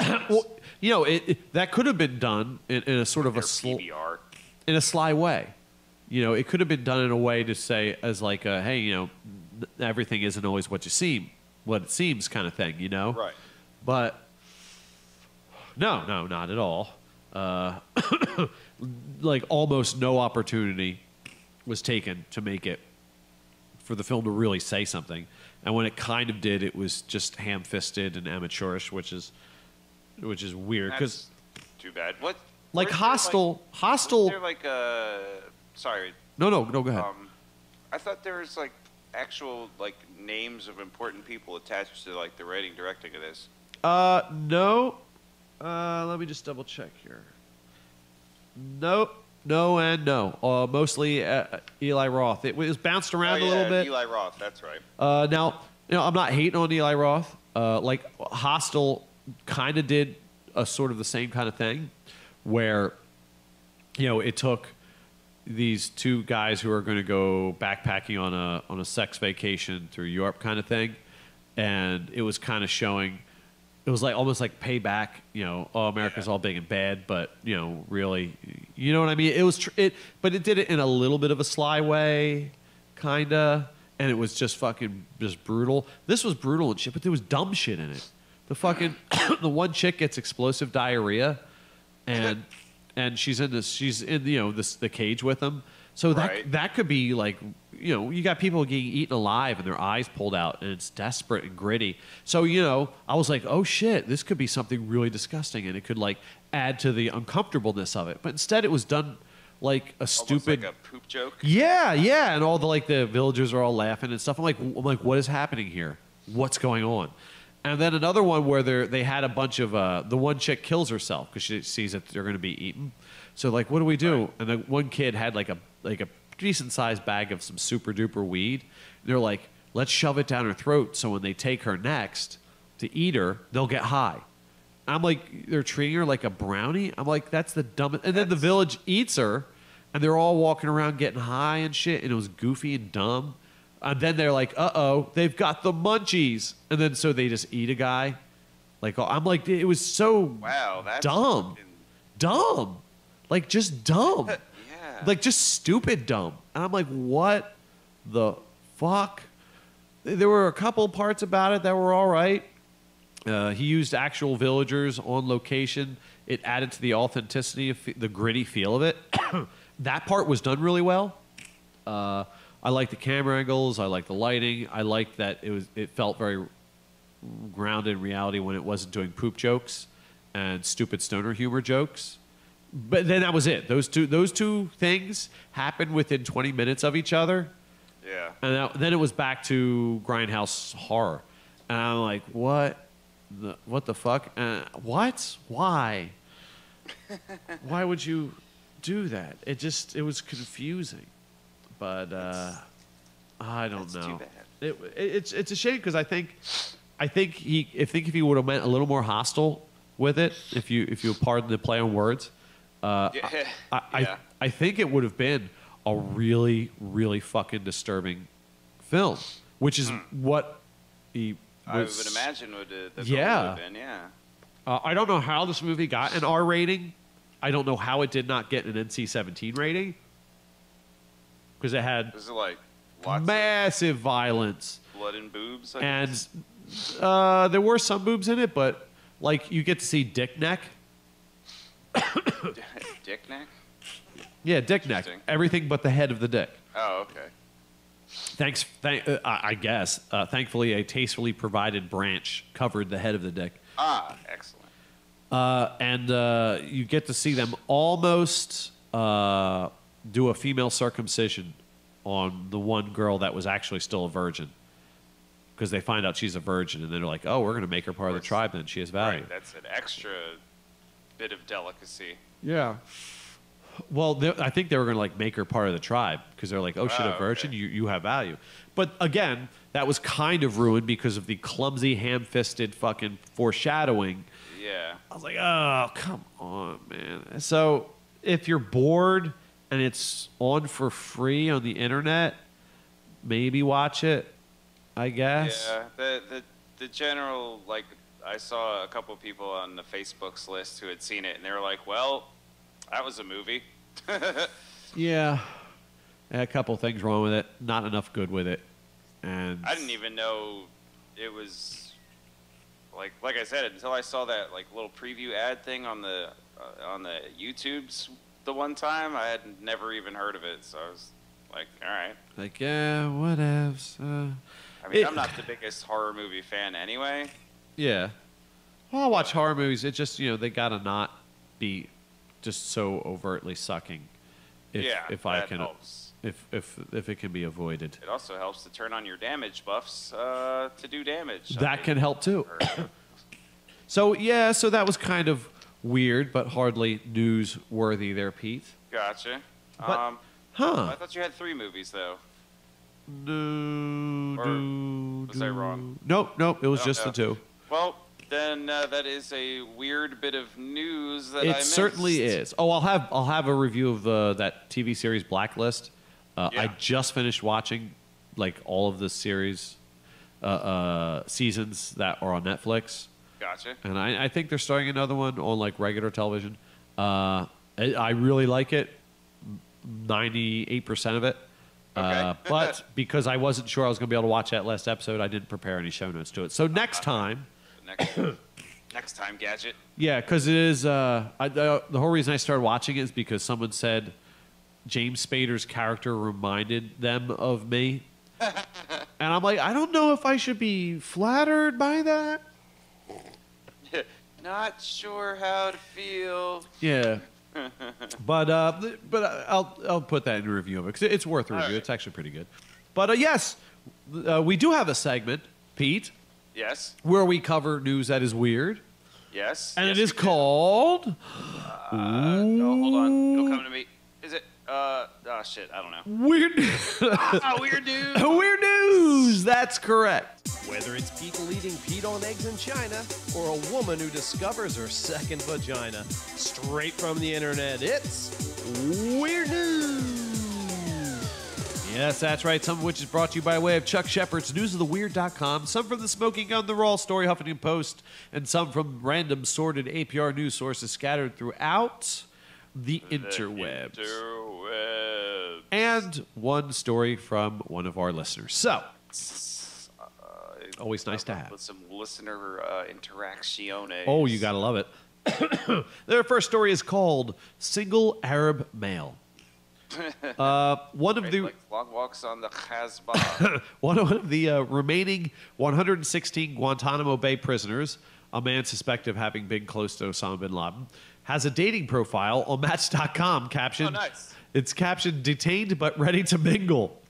that could have been done in a sort of Their PBR. in a sly way. It could have been done in a way to say as like a, hey, everything isn't always what it seems kind of thing, Right. But no, not at all. Like almost no opportunity was taken to make it for the film to really say something. And when it kind of did, it was just ham-fisted and amateurish, which is weird because Too bad. What? like weren't there, Hostel. Wasn't there like sorry. No, go ahead. I thought there was like actual like names of important people attached to like the writing directing of this. No. Let me just double check here. Nope. No and no. Mostly Eli Roth. It was bounced around a little bit. Eli Roth, that's right. Now, I'm not hating on Eli Roth. Like Hostel kind of did a sort of the same kind of thing, where, it took these two guys who are going to go backpacking on a sex vacation through Europe kind of thing, and it was kind of showing. It was like almost like payback, America's all big and bad, but really, you know what I mean? It was but it did it in a little bit of a sly way, kinda, and it was just brutal. This was brutal and shit, but there was dumb shit in it. The fucking the one chick gets explosive diarrhea, and she's in the cage with him. So that could be like, you got people getting eaten alive and their eyes pulled out, and it's desperate and gritty. So, I was like, oh shit, this could be something really disgusting, and it could like add to the uncomfortableness of it. But instead it was done like a stupid, like a poop joke. Yeah, and all the villagers are all laughing and stuff. I'm like, what is happening here? What's going on? And then another one where they had a bunch of the one chick kills herself because she sees that they're going to be eaten. So like, what do we do? Right. And the one kid had like a decent sized bag of some super duper weed. And they're like, let's shove it down her throat so when they take her next to eat her, they'll get high. I'm like, they're treating her like a brownie. I'm like, that's the dumbest. And then the village eats her, and they're all walking around getting high and shit, and it was goofy and dumb. And then they're like, uh-oh, they've got the munchies. And then so they just eat a guy. Like, I'm like, it was so that's dumb. Dumb. Like, just dumb. Yeah. Like, just stupid dumb. And I'm like, what the fuck? There were a couple parts about it that were all right. He used actual villagers on location. It added to the authenticity of the gritty feel of it. That part was done really well. I like the camera angles. I like the lighting. I liked that it felt very grounded in reality when it wasn't doing poop jokes and stupid stoner humor jokes. But then that was it. Those two things happened within 20 minutes of each other. Yeah. And then it was back to grindhouse horror. And I'm like, what the fuck? What? Why? Why would you do that? It was confusing. But I don't know. Too bad. It's a shame because I think if he would have meant a little more hostile with it, if you pardon the play on words, I think it would have been a really, really fucking disturbing film, which is what he was. I would imagine the goal would have been, yeah. I don't know how this movie got an R rating. I don't know how it did not get an NC-17 rating. Because it had massive violence, blood and boobs, and there were some boobs in it, but like you get to see dick neck. Dick neck? Yeah, dick neck. Everything but the head of the dick. Oh, okay. I guess. Thankfully, a tastefully provided branch covered the head of the dick. Ah, excellent. And you get to see them almost do a female circumcision on the one girl that was actually still a virgin, because they find out she's a virgin, and then they're like, oh, we're going to make her part of the tribe, then she has value. Right, that's an extra bit of delicacy. Yeah. Well, I think they were going to like make her part of the tribe, because they're like, oh, shit, a virgin, okay. you have value. But again, that was kind of ruined because of the clumsy, ham-fisted fucking foreshadowing. Yeah. I was like, oh, come on, man. So if you're bored and it's on for free on the internet, maybe watch it, I guess. Yeah, the general, like, I saw a couple people on the Facebook's list who had seen it, and they were like, well, that was a movie. Yeah. A couple things wrong with it. Not enough good with it. And I didn't even know it was, like I said, until I saw that, like, little preview ad thing on the YouTubes the one time, I had never even heard of it, so I was like, all right. Like, yeah, whatevs. I mean, I'm not the biggest horror movie fan anyway. Yeah. Well, I watch horror movies. It just, they gotta not be just so overtly sucking. If I can, helps. If it can be avoided. It also helps to turn on your damage buffs to do damage. That can help too. So that was kind of weird, but hardly newsworthy there, Pete. Gotcha. But, I thought you had 3 movies, though. No. Was I wrong? Nope. It was just the 2. Well, Then that is a weird bit of news that I It missed. certainly is. Oh, I'll have a review of that TV series Blacklist. Yeah. I just finished watching like all of the series seasons that are on Netflix, Gotcha. and I think they're starting another one on like regular television. I really like it, 98% of it. Okay. But because I wasn't sure I was going to be able to watch that last episode, I didn't prepare any show notes to it. So next time. Next time, Gadget. Yeah, because it is. The whole reason I started watching it is because someone said James Spader's character reminded them of me. And I'm like, I don't know if I should be flattered by that. Not sure how to feel. Yeah. But I'll put that in a review of it because it's worth a review. All right. It's actually pretty good. But yes, we do have a segment, Pete, Yes. where we cover news that is weird. Yes. And yes, it is we do. called... Oh, hold on. It'll come to me. Is it? Oh, shit. I don't know. Weird Weird news. Weird news. That's correct. Whether it's people eating Pete on eggs in China or a woman who discovers her second vagina, straight from the internet, it's Weird News. Yes, that's right. Some of which is brought to you by way of Chuck Shepard's newsoftheweird.com, some from the Smoking Gun, the Raw Story, Huffington Post, and some from random sorted APR news sources scattered throughout the interwebs. And one story from one of our listeners. So, always nice to have. With some listener interacciones. Oh, you gotta love it. Their first story is called "Single Arab Male." One of the Like long walks on the Casbah. one of the remaining 116 Guantanamo Bay prisoners, a man suspected of having been close to Osama bin Laden, has a dating profile on Match.com captioned. Oh, nice. It's captioned "Detained but ready to mingle."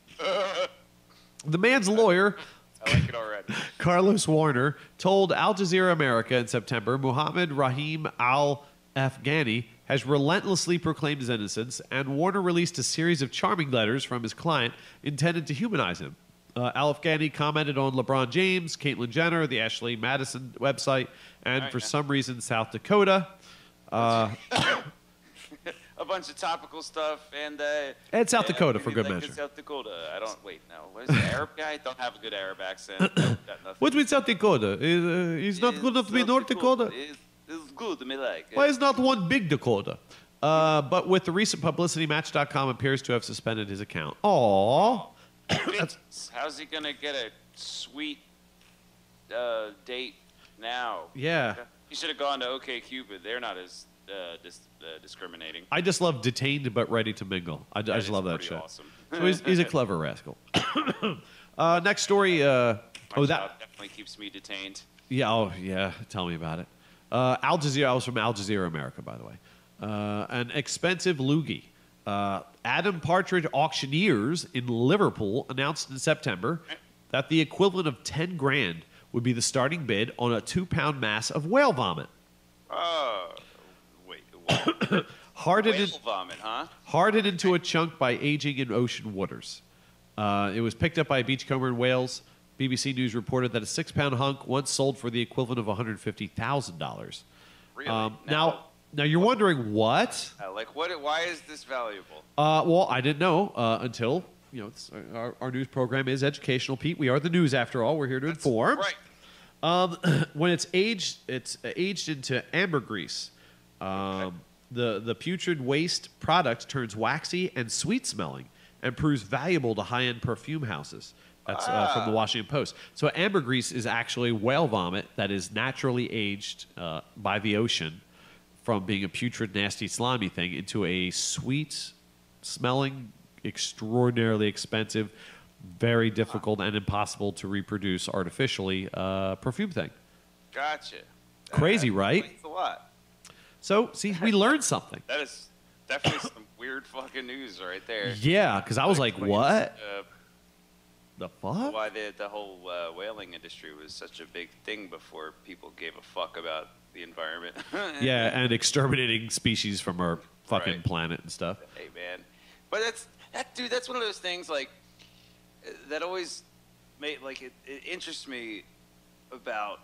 The man's lawyer, I like it already. Carlos Warner, told Al Jazeera America in September Muhammad Rahim al-Afghani has relentlessly proclaimed his innocence, and Warner released a series of charming letters from his client intended to humanize him. Al-Afghani commented on LeBron James, Caitlyn Jenner, the Ashley Madison website, and Right, for yeah. some reason, South Dakota. A bunch of topical stuff and And South Dakota, for really good like measure. South Dakota. I don't wait. No, what is it? Arab guy? Don't have a good Arab accent. Got nothing. What's with South Dakota? He's not good enough to be North Dakota? It's good. Me like. Why is not one big Dakota? But with the recent publicity, Match.com appears to have suspended his account. Aww. How's he gonna get a sweet date now? Yeah. He should have gone to OkCupid. They're not as discriminating. I just love Detained but Ready to Mingle. I just is love that pretty shit. Awesome. So he's a clever rascal. Next story. My That. job definitely keeps me detained. Yeah. Oh, yeah. Tell me about it. Al Jazeera. I was from Al Jazeera America, by the way. An expensive loogie. Adam Partridge Auctioneers in Liverpool announced in September that the equivalent of 10 grand would be the starting bid on a 2-pound mass of whale vomit. Wait. What? Hardened, Whale vomit, huh? hardened into a chunk by aging in ocean waters. It was picked up by a beachcomber in Wales. BBC News reported that a 6-pound hunk once sold for the equivalent of $150,000. Really? Now you're wondering what? Like what? Why is this valuable? Well, I didn't know until our news program is educational, Pete. We are the news after all. We're here to inform. Right. When it's aged into ambergris. The putrid waste product turns waxy and sweet smelling and proves valuable to high-end perfume houses. That's from the Washington Post. So ambergris is actually whale vomit that is naturally aged by the ocean from being a putrid, nasty, slimy thing into a sweet-smelling, extraordinarily expensive, very difficult and impossible to reproduce artificially perfume thing. Gotcha. Crazy, right? Explains a lot. So, see, we learned something. That is definitely some weird fucking news right there. Yeah, because I was like, Explains, what? The fuck? Why the whole whaling industry was such a big thing before people gave a fuck about the environment. Yeah, and exterminating species from our fucking Right. planet and stuff. Hey man, but that's one of those things like that always made like it interests me about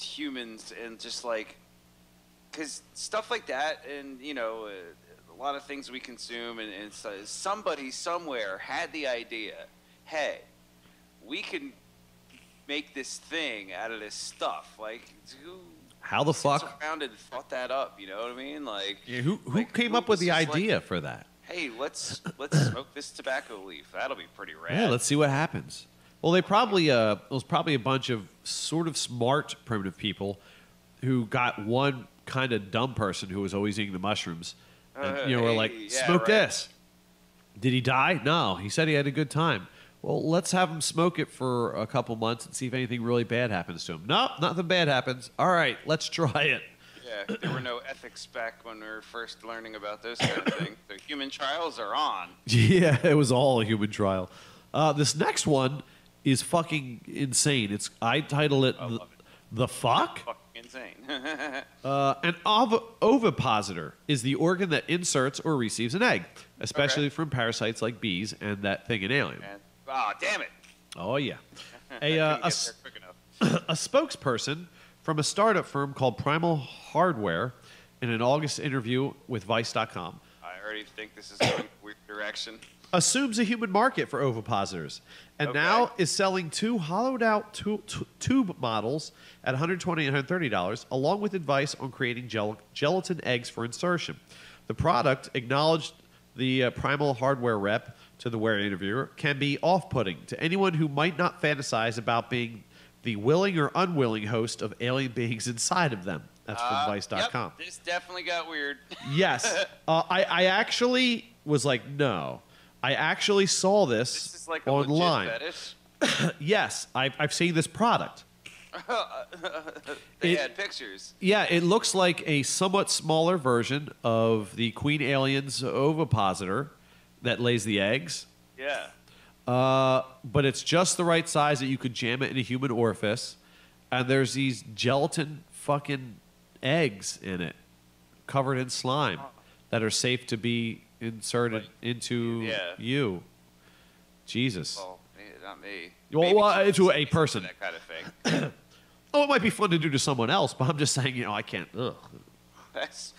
humans and just like, because stuff like that, and you know, a lot of things we consume, and so somebody somewhere had the idea, hey, we can make this thing out of this stuff. Like, how the fuck around and thought that up? You know what I mean? Like, yeah, who came up with the idea for that? Hey, let's smoke this tobacco leaf. That'll be pretty rad. Yeah, let's see what happens. Well, they probably it was probably a bunch of sort of smart primitive people who got one kind of dumb person who was always eating the mushrooms, and were like, smoke this. Did he die? No, he said he had a good time. Well, let's have him smoke it for a couple months and see if anything really bad happens to him. Nope, nothing bad happens. All right, let's try it. Yeah, there were no ethics back when we were first learning about those kind of things. The human trials are on. Yeah, it was all a human trial. This next one is fucking insane. I title it the fuck? Fucking insane. An ovipositor is the organ that inserts or receives an egg, especially from parasites like bees and that thing in Alien. Oh, damn it. Oh, yeah. A spokesperson from a startup firm called Primal Hardware in an August interview with Vice.com. I already think this is going a weird direction. Assumes a human market for ovipositors and now is selling 2 hollowed-out tube models at $120 and $130, along with advice on creating gelatin eggs for insertion. The product, acknowledged the Primal Hardware rep to the Ware interviewer, can be off-putting to anyone who might not fantasize about being the willing or unwilling host of alien beings inside of them. That's from Vice.com. Yep, this definitely got weird. Yes. I actually was like, no. I actually saw this is like online. A legit fetish? Yes, I've seen this product. They had pictures. Yeah, it looks like a somewhat smaller version of the Queen Alien's ovipositor that lays the eggs. Yeah. But it's just the right size that you could jam it in a human orifice. And there's these gelatin fucking eggs in it, covered in slime, that are safe to be inserted into you. Jesus. Well, not me. Well, into a person. That kind of thing. Oh, it might be fun to do to someone else, but I'm just saying, I can't. Ugh. That's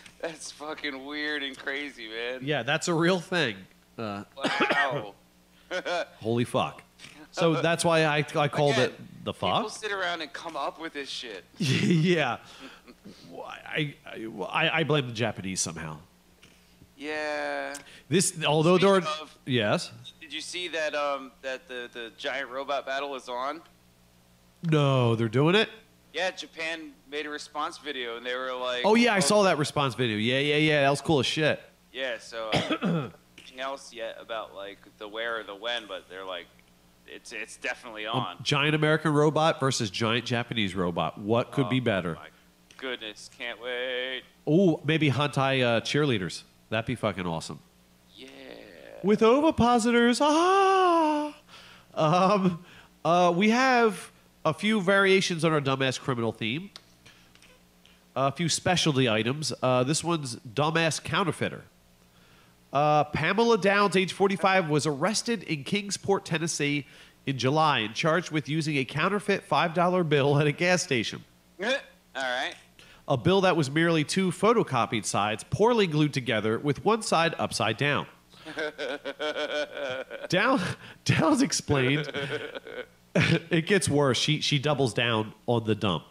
fucking weird and crazy, man. Yeah, that's a real thing. Wow. Holy fuck. So that's why I called it the fuck. People sit around and come up with this shit. Yeah. I blame the Japanese somehow. Yeah. Although there are, yes. Did you see that that the giant robot battle is on? No, they're doing it? Yeah, Japan made a response video, and they were like... Oh, yeah, I saw that response video. Yeah. That was cool as shit. Yeah, so nothing else yet about, like, the where or the when, but they're like, it's definitely on. Giant American robot versus giant Japanese robot. What could be better? My goodness, can't wait. Oh, maybe hentai cheerleaders. That'd be fucking awesome. Yeah. With ovipositors. We have a few variations on our dumbass criminal theme. A few specialty items. This one's dumbass counterfeiter. Pamela Downs, age 45, was arrested in Kingsport, Tennessee in July and charged with using a counterfeit $5 bill at a gas station. All right. A bill that was merely 2 photocopied sides poorly glued together with one side upside down. Downs explained... It gets worse. She doubles down on the dump.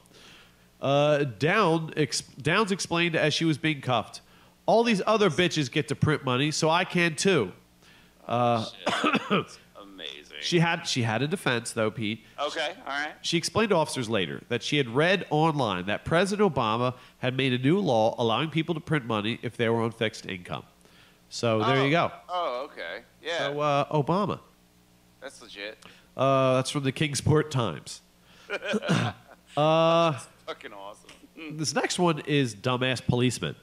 Downs explained as she was being cuffed, all these other bitches get to print money, so I can too. That's amazing. She had a defense, though, Pete. Okay, all right. She explained to officers later that she had read online that President Obama had made a new law allowing people to print money if they were on fixed income. So there you go. Oh, okay. Yeah. So Obama. That's legit. That's from the Kingsport Times. That's fucking awesome. This next one is dumbass policeman.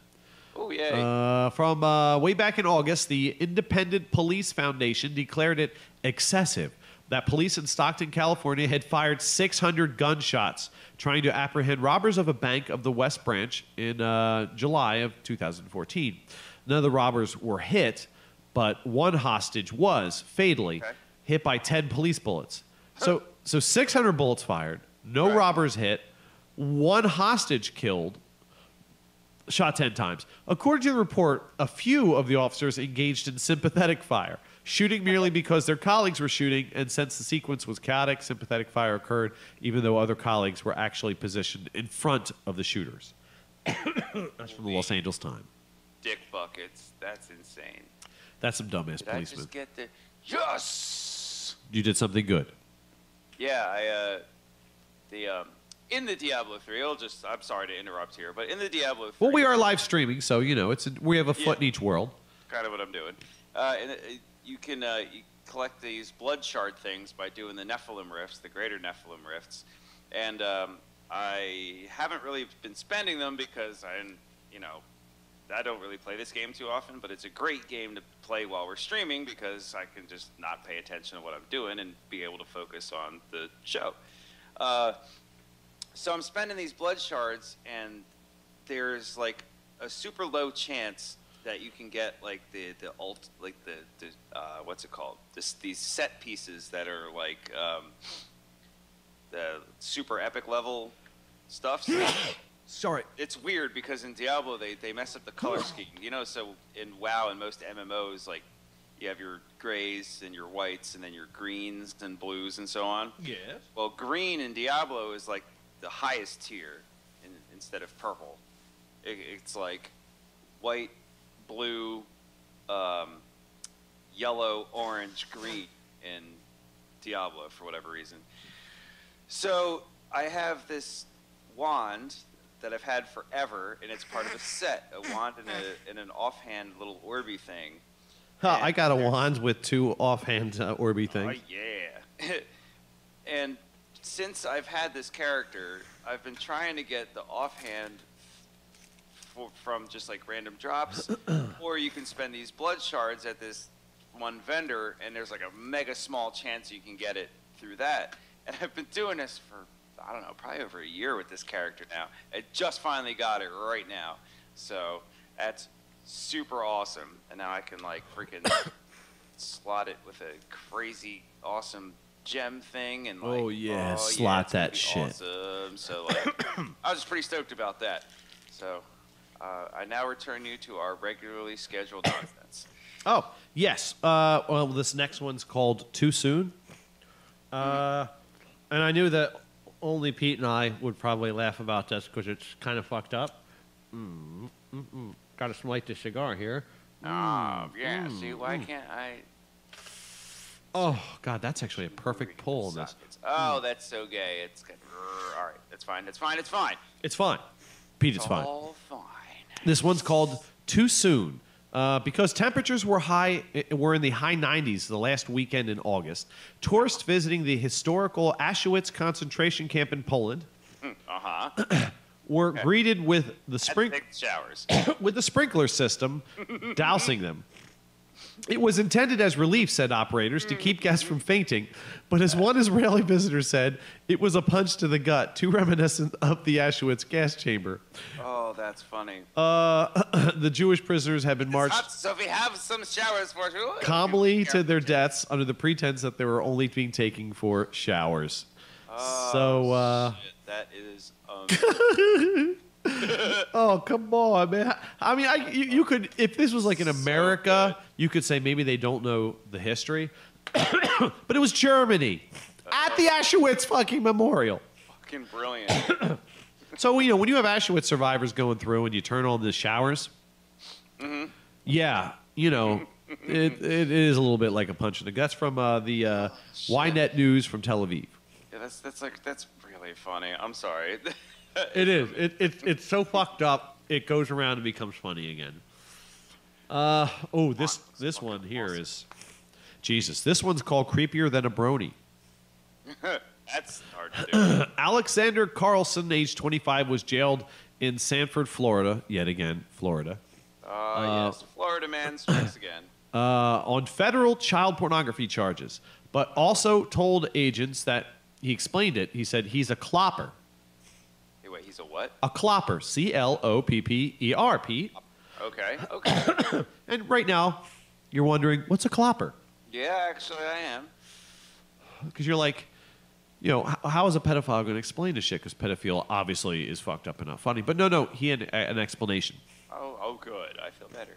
Oh, yay. From way back in August, the Independent Police Foundation declared it excessive that police in Stockton, California had fired 600 gunshots trying to apprehend robbers of a bank of the West Branch in July of 2014. None of the robbers were hit, but one hostage was fatally hit by 10 police bullets. So 600 bullets fired, no robbers hit, 1 hostage killed, shot 10 times. According to the report, a few of the officers engaged in sympathetic fire, shooting merely because their colleagues were shooting, and since the sequence was chaotic, sympathetic fire occurred even though other colleagues were actually positioned in front of the shooters. That's from the Los Angeles Times. Dick buckets. That's insane. That's some dumbass Did I policeman. just get the... Yes! You did something good. Yeah, in the Diablo 3, I'm sorry to interrupt here, but in the Diablo 3... Well, we are live streaming, so, we have a foot in each world. Kind of what I'm doing. You can you collect these blood shard things by doing the Nephilim rifts, the greater Nephilim rifts. And I haven't really been spending them because I don't really play this game too often, but it's a great game to play while we're streaming because I can just not pay attention to what I'm doing and be able to focus on the show. So I'm spending these blood shards, and there's like a super low chance that you can get like the what's it called? These set pieces that are like the super epic level stuff. Sorry. It's weird because in Diablo they mess up the color scheme. So in WoW and most MMOs, like you have your grays and your whites and then your greens and blues and so on. Yes. Well, green in Diablo is like the highest tier instead of purple. It's like white, blue, yellow, orange, green in Diablo for whatever reason. So I have this wand that I've had forever, and it's part of a set. A wand and an offhand little orby thing. I got a wand with 2 offhand orby things. Oh, yeah. And since I've had this character, I've been trying to get the offhand from just like random drops, or you can spend these blood shards at this one vendor, and there's like a mega small chance you can get it through that. And I've been doing this for, I don't know, probably over a year with this character now. I just finally got it right now. So that's super awesome. And now I can like freaking slot it with a crazy awesome gem thing and like, slot that shit. Awesome. So like I was pretty stoked about that. So I now return you to our regularly scheduled nonsense. Oh, yes. Well, this next one's called Too Soon. And I knew that only Pete and I would probably laugh about this because it's kind of fucked up. Got to light the cigar here. Yeah. See, why can't I? Oh, God, that's actually a perfect pull on this. Oh, that's so gay. It's good. All right, that's fine. It's fine. It's fine. It's fine. Pete, it's fine. All fine. This one's called Too Soon. Because temperatures were in the high 90s the last weekend in August, tourists visiting the historical Auschwitz concentration camp in Poland were greeted with the showers with the sprinkler system, dousing them. It was intended as relief, said operators, to keep guests from fainting, but as one Israeli visitor said, it was a punch to the gut, too reminiscent of the Auschwitz gas chamber. Oh, that's funny. The Jewish prisoners had been marched so if we have some showers for you, calmly to their deaths under the pretense that they were only being taken for showers. Shit. That is oh, come on, man. I mean, you could, if this was like in America, you could say maybe they don't know the history. But it was Germany at the Auschwitz fucking memorial. fucking brilliant. So, when you have Auschwitz survivors going through and you turn on the showers, yeah, it is a little bit like a punch in the gut. That's from the Ynet News from Tel Aviv. Yeah, that's really funny. I'm sorry. It is. It's so fucked up. It goes around and becomes funny again. This one here is Jesus. This one's called Creepier Than a Brony. That's hard to do. Alexander Carlson, age 25, was jailed in Sanford, Florida. Yet again, Florida. Yes, Florida man strikes again. On federal child pornography charges, but also told agents that he explained it. He said he's a clopper. Hey, wait, he's a what? A clopper. Clopper, Pete. Okay. And right now, you're wondering, what's a clopper? Yeah, actually, I am. Because you're like, how is a pedophile going to explain this shit? Because pedophile obviously is fucked up and not funny. But no, he had an explanation. Oh, good. I feel better.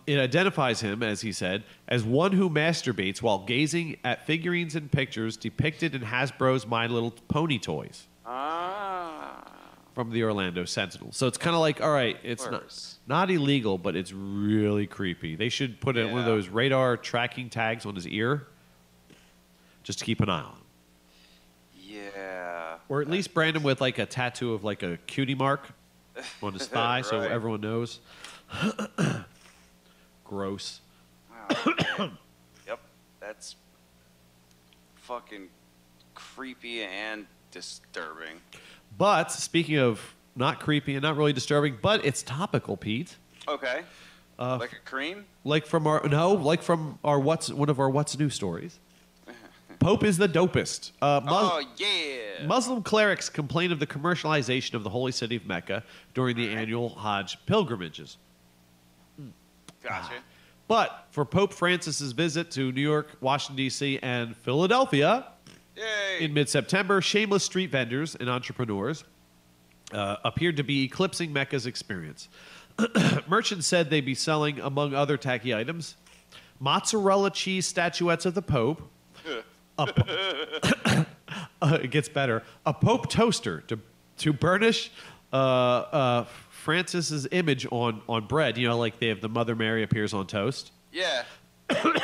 It identifies him, as he said, as one who masturbates while gazing at figurines and pictures depicted in Hasbro's My Little Pony toys. From the Orlando Sentinel. So it's kind of like, all right, it's not illegal, but it's really creepy. They should put one of those radar tracking tags on his ear just to keep an eye on him. Yeah. Or at least brand him with like a tattoo of like a cutie mark on his thigh right. so everyone knows. Gross. Wow. Yep. That's fucking creepy and disturbing. But speaking of not creepy and not really disturbing, but it's topical, Pete. Okay. Like a cream? Like from one of our What's New stories. Pope is the dopest. Muslim clerics complain of the commercialization of the holy city of Mecca during the annual Hajj pilgrimages. Gotcha. But for Pope Francis's visit to New York, Washington, D.C., and Philadelphia in mid-September, shameless street vendors and entrepreneurs appeared to be eclipsing Mecca's experience. Merchants said they'd be selling, among other tacky items, mozzarella cheese statuettes of the Pope. It gets better. A Pope toaster to burnish Francis's image on bread. Like they have the Mother Mary appears on toast. Yeah.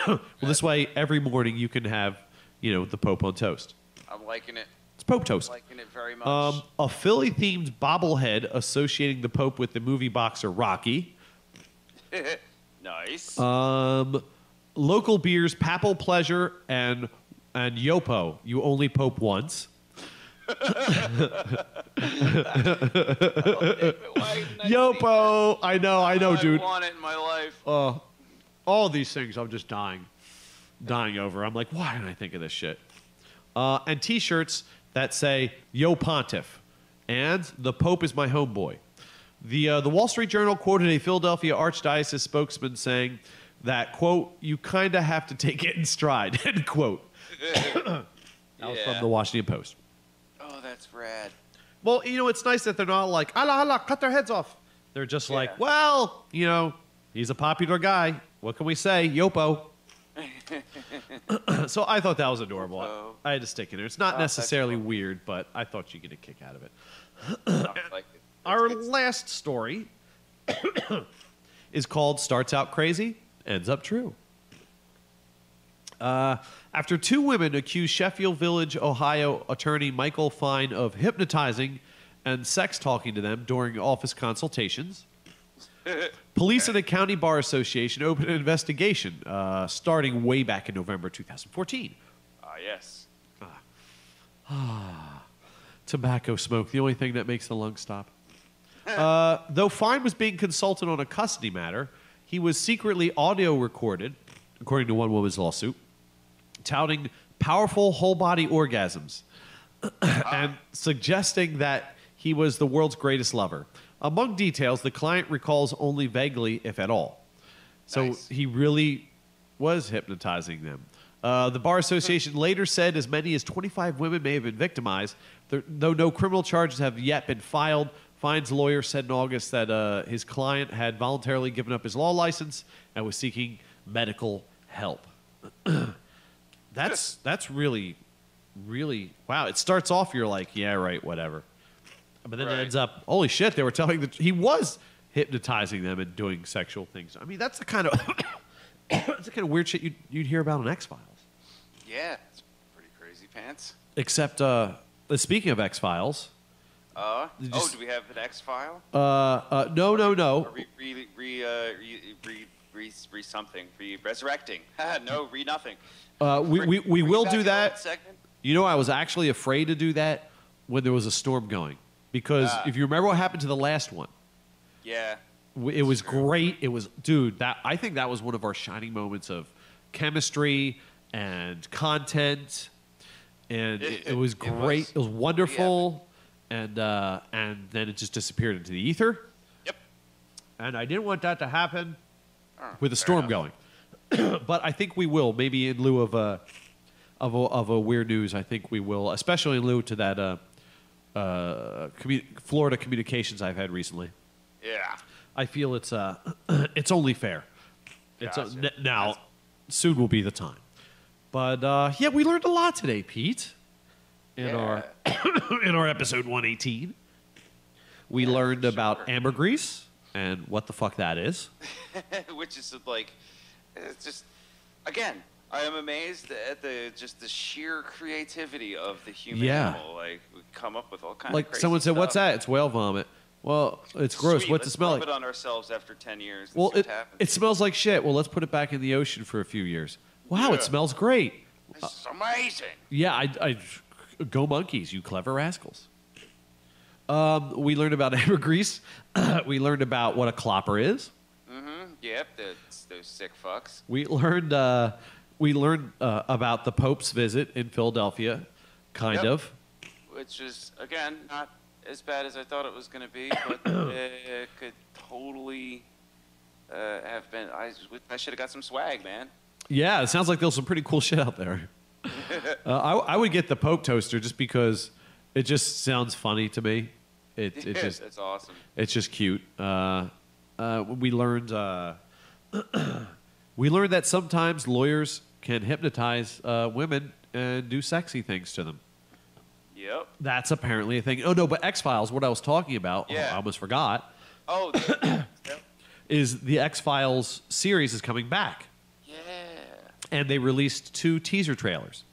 Well, this way, every morning you can have, the Pope on toast. I'm liking it. It's Pope toast. I'm liking it very much. A Philly-themed bobblehead associating the Pope with the movie boxer Rocky. Nice. Local beers Papal Pleasure and Yopo. You only Pope once. Yopo. I know, dude. I want it in my life. All these things I'm just dying over. I'm like, why didn't I think of this shit? And T-shirts that say "Yo Pontiff" and "The Pope is my homeboy." The Wall Street Journal quoted a Philadelphia Archdiocese spokesman saying that, quote, "You kind of have to take it in stride," end quote. That was from the Washington Post. Oh, that's rad. Well, it's nice that they're not like, Allah, Allah, cut their heads off. They're just like, well, he's a popular guy. What can we say? Yopo. So I thought that was adorable. I had to stick in there. It's not necessarily weird, but I thought you'd get a kick out of it. Our last story is called Starts Out Crazy, Ends Up True. After two women accused Sheffield Village, Ohio attorney Michael Fine of hypnotizing and sex talking to them during office consultations, police and a county bar association opened an investigation starting way back in November 2014. Yes. Tobacco smoke, the only thing that makes the lungs stop. Though Fine was being consulted on a custody matter, he was secretly audio recorded, according to one woman's lawsuit, touting powerful whole-body orgasms and suggesting that he was the world's greatest lover. Among details, the client recalls only vaguely, if at all. So he really was hypnotizing them. The Bar Association later said as many as 25 women may have been victimized, though no criminal charges have yet been filed. Fine's lawyer said in August that his client had voluntarily given up his law license and was seeking medical help. That's really, really, wow. It starts off, you're like, yeah, right, whatever. But then it ends up, holy shit, they were telling that he was hypnotizing them and doing sexual things. I mean, that's the kind of that's the kind of weird shit you'd hear about on X-Files. Yeah, it's pretty crazy pants. Except, speaking of X-Files. Do we have an X-File? No. Something. Resurrecting. No, nothing. We will do that. Segment? I was actually afraid to do that when there was a storm going. Because if you remember what happened to the last one. Yeah. It was great. It was, dude, I think that was one of our shining moments of chemistry and content. And it was great. It was wonderful. And then it just disappeared into the ether. Yep. And I didn't want that to happen with a storm going. But I think we will, maybe in lieu of of a weird news, I think we will, especially in lieu to that Florida communications I've had recently. Yeah. I feel it's it's only fair. Gotcha. Now, soon will be the time. But yeah, we learned a lot today, Pete. In our in our episode 118, we learned about ambergris and what the fuck that is. Which is like, it's just, again, I am amazed at the sheer creativity of the human animal. Like, we come up with all kinds of like crazy someone said, stuff. "What's that?" It's whale vomit. Well, it's gross. Sweet, What's it let's smell rub like? it on ourselves after 10 years. Well, Let's see what happens. it smells like shit. Well, let's put it back in the ocean for a few years. Wow, it Yeah. smells great. This is amazing. Yeah, I go monkeys, you clever rascals. We learned about ambergris. We learned about what a clopper is. Mm-hmm. Yep, those sick fucks. We learned about the Pope's visit in Philadelphia, kind Yep. of. Which is, again, not as bad as I thought it was going to be, but it could totally have been. I should have got some swag, man. Yeah, it sounds like there's some pretty cool shit out there. I would get the Pope toaster just because it just sounds funny to me. It just That's awesome. it's just cute. We learned that sometimes lawyers can hypnotize women and do sexy things to them. Yep. That's apparently a thing. Oh no, but X-Files, what I was talking about, Yeah. I almost forgot, Oh, yep. is the X-Files series is coming back. Yeah. And they released 2 teaser trailers.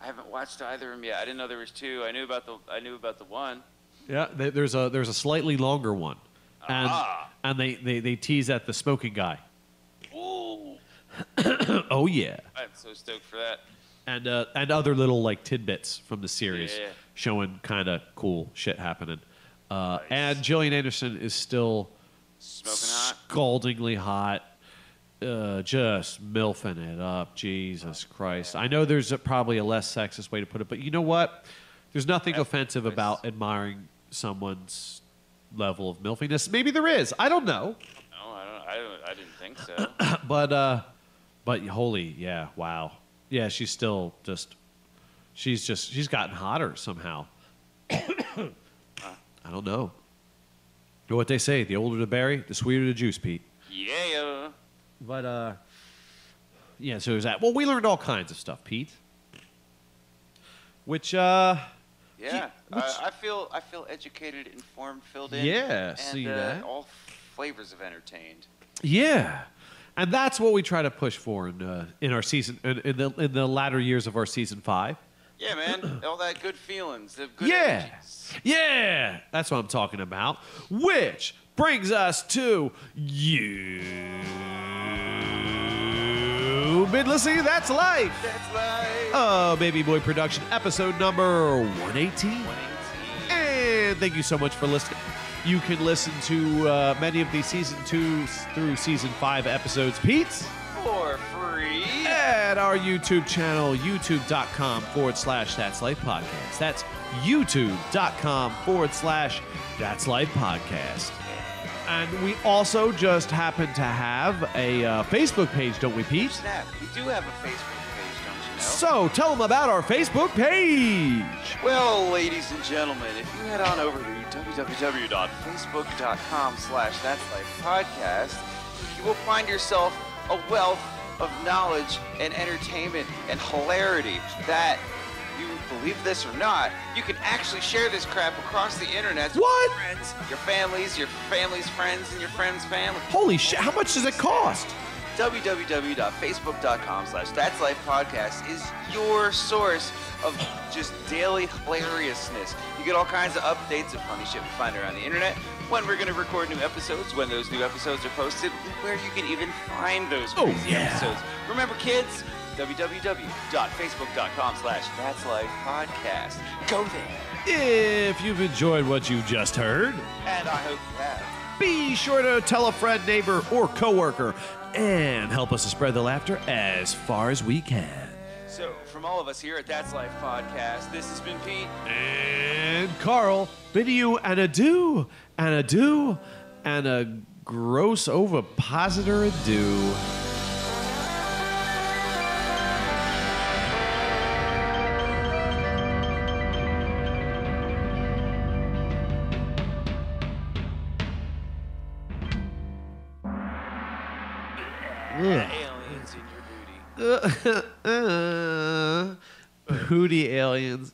I haven't watched either of them yet. I didn't know there was 2. I knew about the one. Yeah, there's a slightly longer one. And and they tease at the smoking guy. Ooh. Oh yeah. I'm so stoked for that. And other little like tidbits from the series Yeah. showing kind of cool shit happening. Nice. And Gillian Anderson is still Smoking hot. scaldingly hot, just milfing it up. Jesus Christ! I know there's probably a less sexist way to put it, but you know what? There's nothing offensive about admiring someone's level of milfiness. Maybe there is. I don't know. No, I didn't think so. But holy, yeah, wow. Yeah, she's still she's gotten hotter somehow. I don't know. You know what they say, the older the berry, the sweeter the juice, Pete. Yeah. But yeah, so there's that. Well, we learned all kinds of stuff, Pete. Which Yeah. Which- I feel educated, informed, filled in. Yeah, and, see that? all flavors of entertained. yeah. And that's what we try to push for in our season in the latter years of our season 5. Yeah, man. All that good feelings, the good Yeah. energies. Yeah, that's what I'm talking about. Which brings us to you've been listening to That's Life. That's like Oh, Baby Boy Production, episode number 118. And thank you so much for listening. You can listen to many of the season 2 through season 5 episodes, Pete, for free. at our YouTube channel, youtube.com/That's Life Podcast. That's youtube.com/That's Life Podcast. And we also just happen to have a Facebook page, don't we, Pete? Snap. We do have a Facebook page, don't you know? So tell them about our Facebook page. Well, ladies and gentlemen, if you head on over to www.facebook.com/that'slifepodcast, you will find yourself a wealth of knowledge and entertainment and hilarity that, you believe this or not, you can actually share this crap across the internet with What? your friends, your family's friends, and your friends' family. Holy shit, how much does it cost? www.facebook.com/that'slifepodcast is your source of just daily hilariousness. You get all kinds of updates of funny shit we find around the internet, when we're going to record new episodes, when those new episodes are posted, where you can even find those crazy episodes. Remember, kids, www.facebook.com/that'slifepodcast. Go there. If you've enjoyed what you just heard, And I hope you have. be sure to tell a friend, neighbor, or coworker and help us to spread the laughter as far as we can. So, from all of us here at That's Life Podcast, this has been Pete. And Carl, bidding you an adieu, and a gross ovipositor adieu. aliens in your booty. Booty aliens.